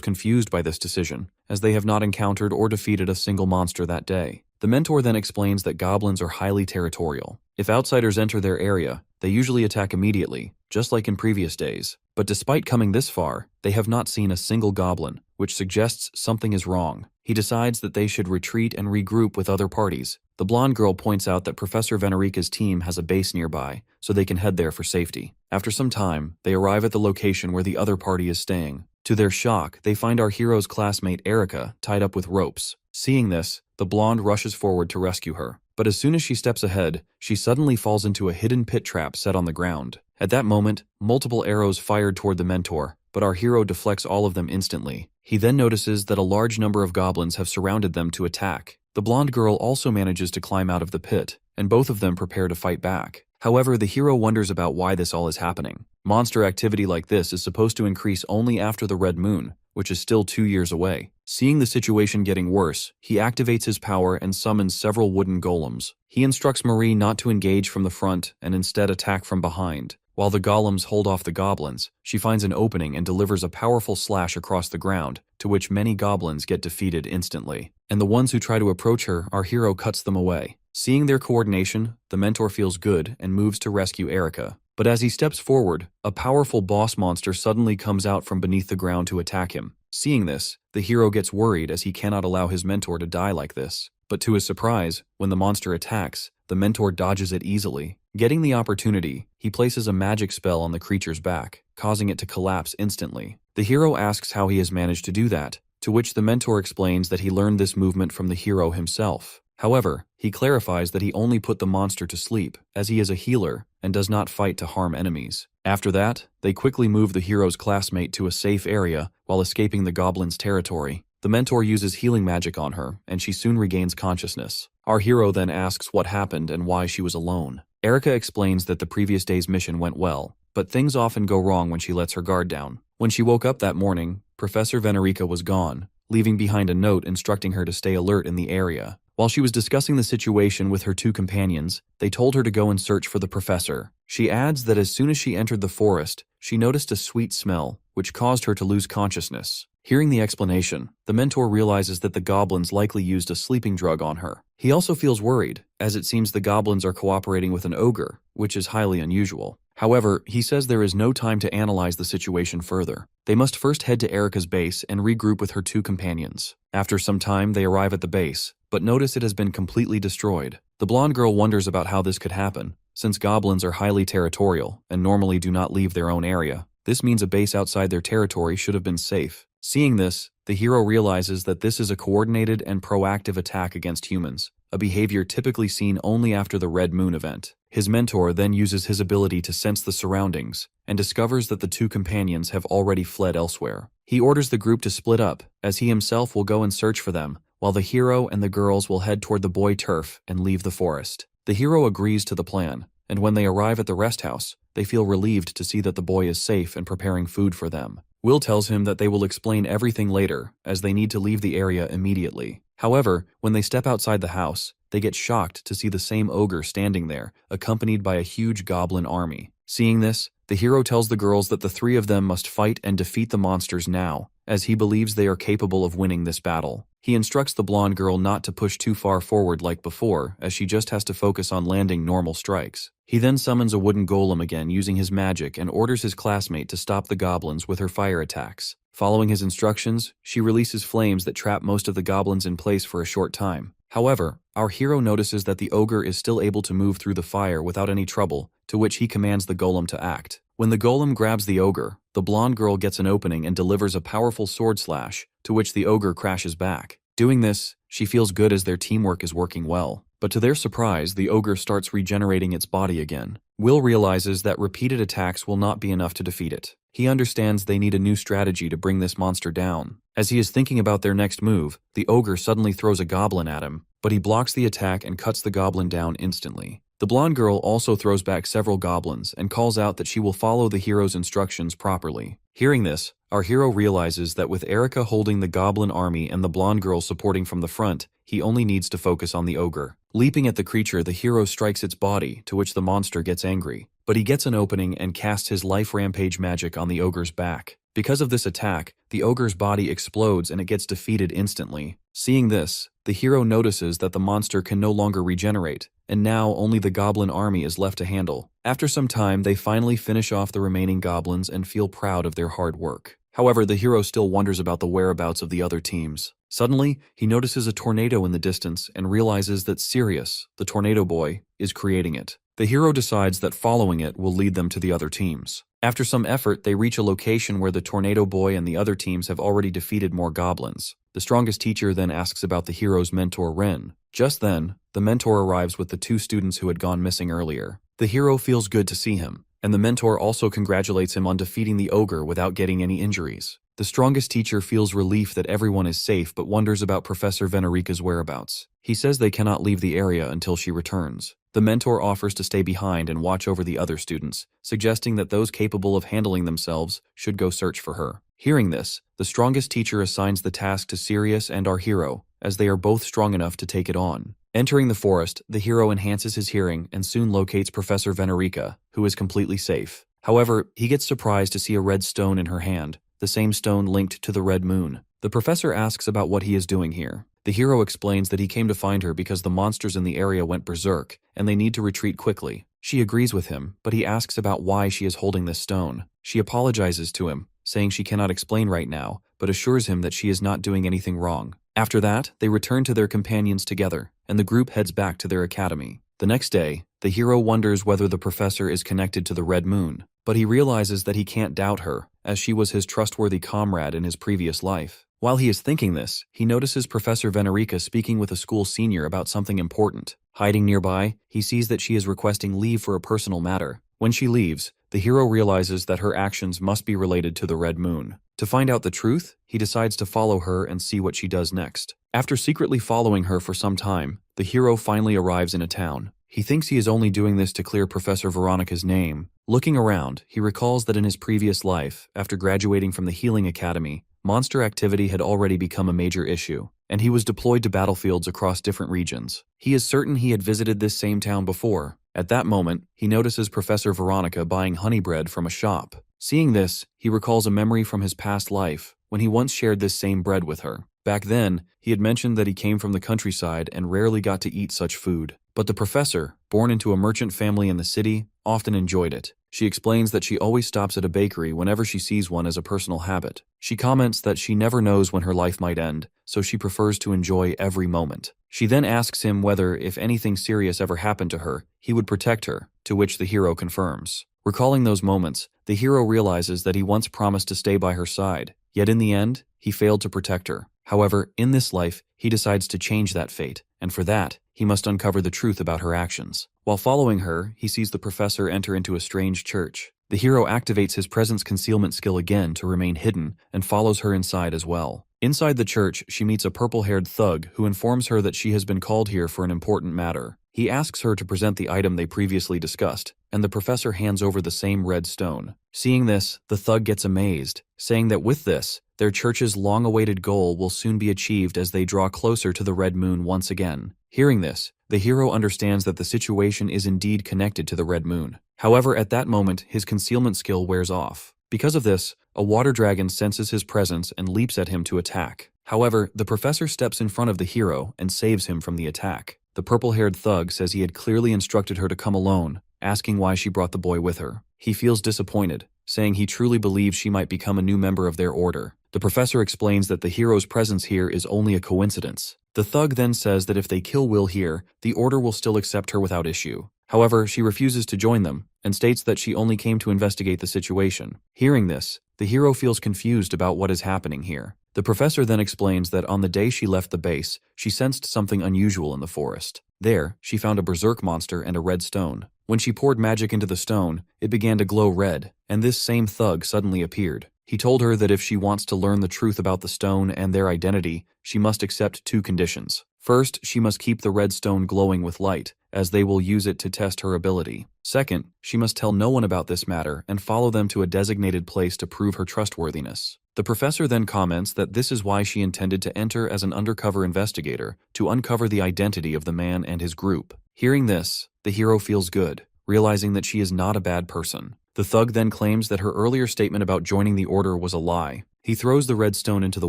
confused by this decision, as they have not encountered or defeated a single monster that day. The mentor then explains that goblins are highly territorial. If outsiders enter their area, they usually attack immediately, just like in previous days. But despite coming this far, they have not seen a single goblin, which suggests something is wrong. He decides that they should retreat and regroup with other parties. The blonde girl points out that Professor Venerica's team has a base nearby, so they can head there for safety. After some time, they arrive at the location where the other party is staying. To their shock, they find our hero's classmate Erica tied up with ropes. Seeing this, the blonde rushes forward to rescue her. But as soon as she steps ahead, she suddenly falls into a hidden pit trap set on the ground. At that moment, multiple arrows fired toward the mentor, but our hero deflects all of them instantly. He then notices that a large number of goblins have surrounded them to attack. The blonde girl also manages to climb out of the pit, and both of them prepare to fight back. However, the hero wonders about why this all is happening. Monster activity like this is supposed to increase only after the red moon, which is still 2 years away. Seeing the situation getting worse, he activates his power and summons several wooden golems. He instructs Marie not to engage from the front and instead attack from behind. While the golems hold off the goblins, she finds an opening and delivers a powerful slash across the ground, to which many goblins get defeated instantly. And the ones who try to approach her, our hero cuts them away. Seeing their coordination, the mentor feels good and moves to rescue Erica. But as he steps forward, a powerful boss monster suddenly comes out from beneath the ground to attack him. Seeing this, the hero gets worried as he cannot allow his mentor to die like this. But to his surprise, when the monster attacks, the mentor dodges it easily. Getting the opportunity, he places a magic spell on the creature's back, causing it to collapse instantly. The hero asks how he has managed to do that, to which the mentor explains that he learned this movement from the hero himself. However, he clarifies that he only put the monster to sleep, as he is a healer and does not fight to harm enemies. After that, they quickly move the hero's classmate to a safe area while escaping the goblin's territory. The mentor uses healing magic on her, and she soon regains consciousness. Our hero then asks what happened and why she was alone. Erica explains that the previous day's mission went well, but things often go wrong when she lets her guard down. When she woke up that morning, Professor Venerica was gone, leaving behind a note instructing her to stay alert in the area. While she was discussing the situation with her two companions, they told her to go and search for the professor. She adds that as soon as she entered the forest, she noticed a sweet smell, which caused her to lose consciousness. Hearing the explanation, the mentor realizes that the goblins likely used a sleeping drug on her. He also feels worried, as it seems the goblins are cooperating with an ogre, which is highly unusual. However, he says there is no time to analyze the situation further. They must first head to Erica's base and regroup with her two companions. After some time, they arrive at the base, but notice it has been completely destroyed. The blonde girl wonders about how this could happen, since goblins are highly territorial and normally do not leave their own area. This means a base outside their territory should have been safe. Seeing this, the hero realizes that this is a coordinated and proactive attack against humans, a behavior typically seen only after the Red Moon event. His mentor then uses his ability to sense the surroundings and discovers that the two companions have already fled elsewhere. He orders the group to split up, as he himself will go and search for them, while the hero and the girls will head toward the boy turf and leave the forest. The hero agrees to the plan, and when they arrive at the rest house, they feel relieved to see that the boy is safe and preparing food for them. Will tells him that they will explain everything later, as they need to leave the area immediately. However, when they step outside the house, they get shocked to see the same ogre standing there, accompanied by a huge goblin army. Seeing this, the hero tells the girls that the three of them must fight and defeat the monsters now, as he believes they are capable of winning this battle. He instructs the blonde girl not to push too far forward like before, as she just has to focus on landing normal strikes. He then summons a wooden golem again using his magic and orders his classmate to stop the goblins with her fire attacks. Following his instructions, she releases flames that trap most of the goblins in place for a short time. However, our hero notices that the ogre is still able to move through the fire without any trouble, to which he commands the golem to act. When the golem grabs the ogre, the blonde girl gets an opening and delivers a powerful sword slash, to which the ogre crashes back. Doing this, she feels good as their teamwork is working well. But to their surprise, the ogre starts regenerating its body again. Will realizes that repeated attacks will not be enough to defeat it. He understands they need a new strategy to bring this monster down. As he is thinking about their next move, the ogre suddenly throws a goblin at him, but he blocks the attack and cuts the goblin down instantly. The blonde girl also throws back several goblins and calls out that she will follow the hero's instructions properly. Hearing this, our hero realizes that with Erica holding the goblin army and the blonde girl supporting from the front, he only needs to focus on the ogre. Leaping at the creature, the hero strikes its body, to which the monster gets angry. But he gets an opening and casts his life rampage magic on the ogre's back. Because of this attack, the ogre's body explodes and it gets defeated instantly. Seeing this, the hero notices that the monster can no longer regenerate, and now only the goblin army is left to handle. After some time, they finally finish off the remaining goblins and feel proud of their hard work. However, the hero still wonders about the whereabouts of the other teams. Suddenly, he notices a tornado in the distance and realizes that Sirius, the tornado boy, is creating it. The hero decides that following it will lead them to the other teams. After some effort, they reach a location where the tornado boy and the other teams have already defeated more goblins. The strongest teacher then asks about the hero's mentor Ren. Just then, the mentor arrives with the two students who had gone missing earlier. The hero feels good to see him, and the mentor also congratulates him on defeating the ogre without getting any injuries. The strongest teacher feels relief that everyone is safe but wonders about Professor Venerica's whereabouts. He says they cannot leave the area until she returns. The mentor offers to stay behind and watch over the other students, suggesting that those capable of handling themselves should go search for her. Hearing this, the strongest teacher assigns the task to Sirius and our hero, as they are both strong enough to take it on. Entering the forest, the hero enhances his hearing and soon locates Professor Venerica, who is completely safe. However, he gets surprised to see a red stone in her hand, the same stone linked to the red moon. The professor asks about what he is doing here. The hero explains that he came to find her because the monsters in the area went berserk, and they need to retreat quickly. She agrees with him, but he asks about why she is holding this stone. She apologizes to him, saying she cannot explain right now, but assures him that she is not doing anything wrong. After that, they return to their companions together, and the group heads back to their academy. The next day, the hero wonders whether the professor is connected to the red moon, but he realizes that he can't doubt her, as she was his trustworthy comrade in his previous life. While he is thinking this, he notices Professor Venerica speaking with a school senior about something important. Hiding nearby, he sees that she is requesting leave for a personal matter. When she leaves, the hero realizes that her actions must be related to the red moon. To find out the truth, he decides to follow her and see what she does next. After secretly following her for some time, the hero finally arrives in a town. He thinks he is only doing this to clear Professor Veronica's name. Looking around, he recalls that in his previous life, after graduating from the Healing Academy, monster activity had already become a major issue, and he was deployed to battlefields across different regions. He is certain he had visited this same town before. At that moment, he notices Professor Veronica buying honey bread from a shop. Seeing this, he recalls a memory from his past life, when he once shared this same bread with her. Back then, he had mentioned that he came from the countryside and rarely got to eat such food. But the professor, born into a merchant family in the city, often enjoyed it. She explains that she always stops at a bakery whenever she sees one as a personal habit. She comments that she never knows when her life might end, so she prefers to enjoy every moment. She then asks him whether, if anything serious ever happened to her, he would protect her, to which the hero confirms. Recalling those moments, the hero realizes that he once promised to stay by her side, yet in the end, he failed to protect her. However, in this life, he decides to change that fate, and for that, he must uncover the truth about her actions. While following her, he sees the professor enter into a strange church. The hero activates his presence concealment skill again to remain hidden and follows her inside as well. Inside the church, she meets a purple-haired thug who informs her that she has been called here for an important matter. He asks her to present the item they previously discussed, and the professor hands over the same red stone. Seeing this, the thug gets amazed, saying that with this, their church's long-awaited goal will soon be achieved as they draw closer to the red moon once again. Hearing this, the hero understands that the situation is indeed connected to the red moon. However, at that moment, his concealment skill wears off. Because of this, a water dragon senses his presence and leaps at him to attack. However, the professor steps in front of the hero and saves him from the attack. The purple-haired thug says he had clearly instructed her to come alone, asking why she brought the boy with her. He feels disappointed, saying he truly believes she might become a new member of their order. The professor explains that the hero's presence here is only a coincidence. The thug then says that if they kill Will here, the order will still accept her without issue. However, she refuses to join them, and states that she only came to investigate the situation. Hearing this, the hero feels confused about what is happening here. The professor then explains that on the day she left the base, she sensed something unusual in the forest. There, she found a berserk monster and a red stone. When she poured magic into the stone, it began to glow red, and this same thug suddenly appeared. He told her that if she wants to learn the truth about the stone and their identity, she must accept 2 conditions. First, she must keep the red stone glowing with light, as they will use it to test her ability. Second, she must tell no one about this matter and follow them to a designated place to prove her trustworthiness. The professor then comments that this is why she intended to enter as an undercover investigator, to uncover the identity of the man and his group. Hearing this, the hero feels good, realizing that she is not a bad person. The thug then claims that her earlier statement about joining the order was a lie. He throws the red stone into the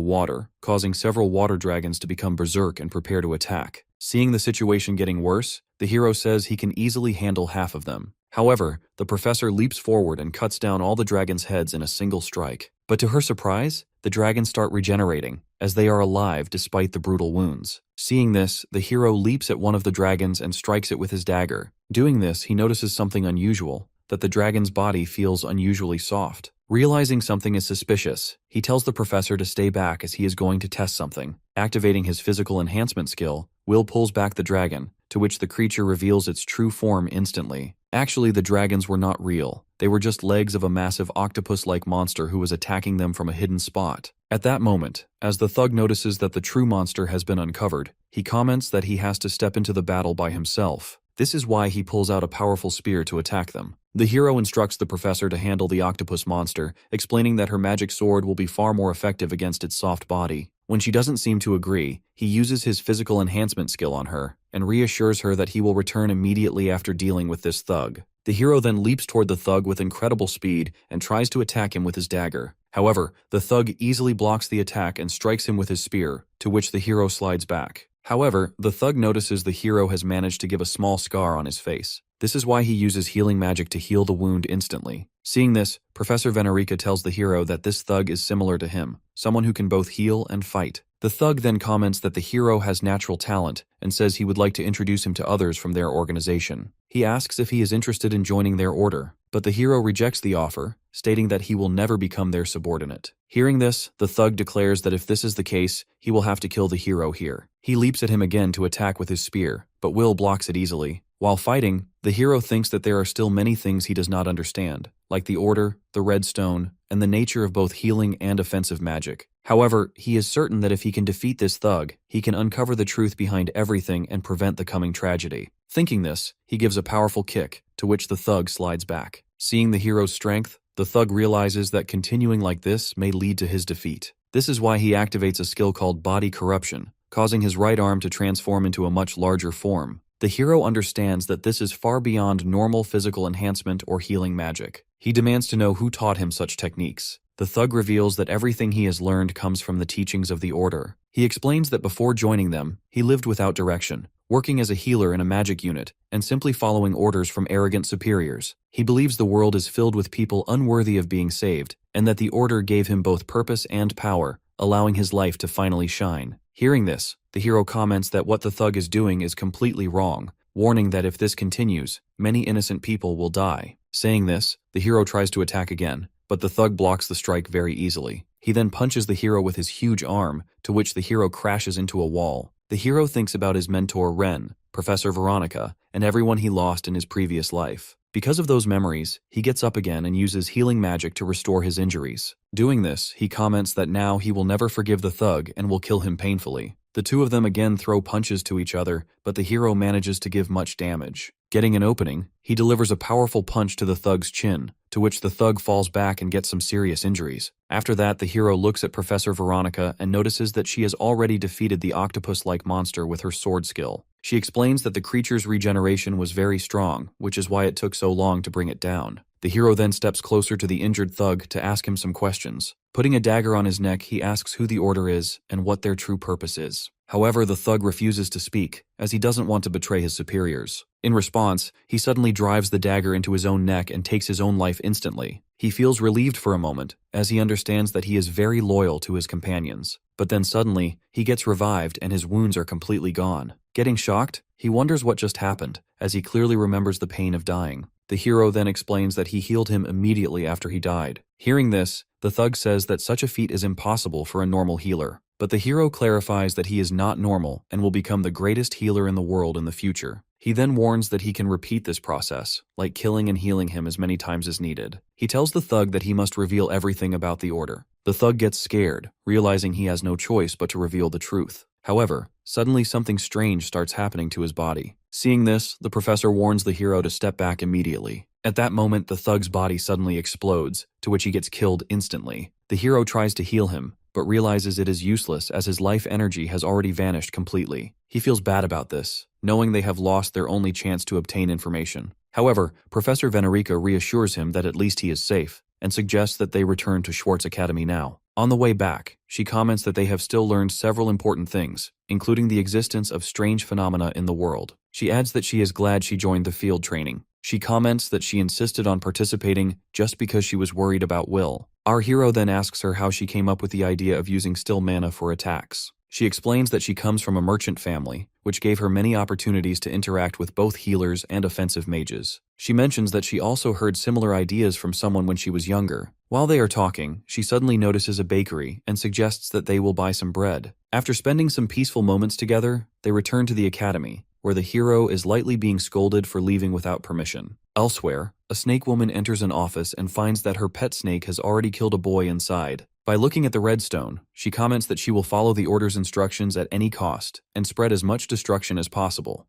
water, causing several water dragons to become berserk and prepare to attack. Seeing the situation getting worse, the hero says he can easily handle half of them. However, the professor leaps forward and cuts down all the dragons' heads in a single strike. But to her surprise, the dragons start regenerating, as they are alive despite the brutal wounds. Seeing this, the hero leaps at one of the dragons and strikes it with his dagger. Doing this, he notices something unusual, that the dragon's body feels unusually soft. Realizing something is suspicious, he tells the professor to stay back as he is going to test something. Activating his physical enhancement skill, Will pulls back the dragon, to which the creature reveals its true form instantly. Actually, the dragons were not real. They were just legs of a massive octopus-like monster who was attacking them from a hidden spot. At that moment, as the thug notices that the true monster has been uncovered, he comments that he has to step into the battle by himself. This is why he pulls out a powerful spear to attack them. The hero instructs the professor to handle the octopus monster, explaining that her magic sword will be far more effective against its soft body. When she doesn't seem to agree, he uses his physical enhancement skill on her, and reassures her that he will return immediately after dealing with this thug. The hero then leaps toward the thug with incredible speed and tries to attack him with his dagger. However, the thug easily blocks the attack and strikes him with his spear, to which the hero slides back. However, the thug notices the hero has managed to give a small scar on his face. This is why he uses healing magic to heal the wound instantly. Seeing this, Professor Venerika tells the hero that this thug is similar to him, someone who can both heal and fight. The thug then comments that the hero has natural talent and says he would like to introduce him to others from their organization. He asks if he is interested in joining their order, but the hero rejects the offer, stating that he will never become their subordinate. Hearing this, the thug declares that if this is the case, he will have to kill the hero here. He leaps at him again to attack with his spear, but Will blocks it easily. While fighting, the hero thinks that there are still many things he does not understand, like the order, the red stone, and the nature of both healing and offensive magic. However, he is certain that if he can defeat this thug, he can uncover the truth behind everything and prevent the coming tragedy. Thinking this, he gives a powerful kick, to which the thug slides back. Seeing the hero's strength, the thug realizes that continuing like this may lead to his defeat. This is why he activates a skill called Body Corruption, causing his right arm to transform into a much larger form. The hero understands that this is far beyond normal physical enhancement or healing magic. He demands to know who taught him such techniques. The thug reveals that everything he has learned comes from the teachings of the Order. He explains that before joining them, he lived without direction, working as a healer in a magic unit, and simply following orders from arrogant superiors. He believes the world is filled with people unworthy of being saved, and that the Order gave him both purpose and power, allowing his life to finally shine. Hearing this, the hero comments that what the thug is doing is completely wrong, warning that if this continues, many innocent people will die. Saying this, the hero tries to attack again, but the thug blocks the strike very easily. He then punches the hero with his huge arm, to which the hero crashes into a wall. The hero thinks about his mentor Ren, Professor Veronica, and everyone he lost in his previous life. Because of those memories, he gets up again and uses healing magic to restore his injuries. Doing this, he comments that now he will never forgive the thug and will kill him painfully. The two of them again throw punches to each other, but the hero manages to give much damage. Getting an opening, he delivers a powerful punch to the thug's chin, to which the thug falls back and gets some serious injuries. After that, the hero looks at Professor Veronica and notices that she has already defeated the octopus-like monster with her sword skill. She explains that the creature's regeneration was very strong, which is why it took so long to bring it down. The hero then steps closer to the injured thug to ask him some questions. Putting a dagger on his neck, he asks who the Order is and what their true purpose is. However, the thug refuses to speak, as he doesn't want to betray his superiors. In response, he suddenly drives the dagger into his own neck and takes his own life instantly. He feels relieved for a moment, as he understands that he is very loyal to his companions. But then suddenly, he gets revived and his wounds are completely gone. Getting shocked, he wonders what just happened, as he clearly remembers the pain of dying. The hero then explains that he healed him immediately after he died. Hearing this, the thug says that such a feat is impossible for a normal healer. But the hero clarifies that he is not normal and will become the greatest healer in the world in the future. He then warns that he can repeat this process, like killing and healing him as many times as needed. He tells the thug that he must reveal everything about the Order. The thug gets scared, realizing he has no choice but to reveal the truth. However, suddenly something strange starts happening to his body. Seeing this, the professor warns the hero to step back immediately. At that moment, the thug's body suddenly explodes, to which he gets killed instantly. The hero tries to heal him, but realizes it is useless as his life energy has already vanished completely. He feels bad about this, knowing they have lost their only chance to obtain information. However, Professor Veronica reassures him that at least he is safe, and suggests that they return to Schwartz Academy now. On the way back, she comments that they have still learned several important things, including the existence of strange phenomena in the world. She adds that she is glad she joined the field training. She comments that she insisted on participating just because she was worried about Will. Our hero then asks her how she came up with the idea of using still mana for attacks. She explains that she comes from a merchant family, which gave her many opportunities to interact with both healers and offensive mages. She mentions that she also heard similar ideas from someone when she was younger. While they are talking, she suddenly notices a bakery and suggests that they will buy some bread. After spending some peaceful moments together, they return to the academy, where the hero is lightly being scolded for leaving without permission. Elsewhere, a snake woman enters an office and finds that her pet snake has already killed a boy inside. By looking at the redstone, she comments that she will follow the Order's instructions at any cost and spread as much destruction as possible.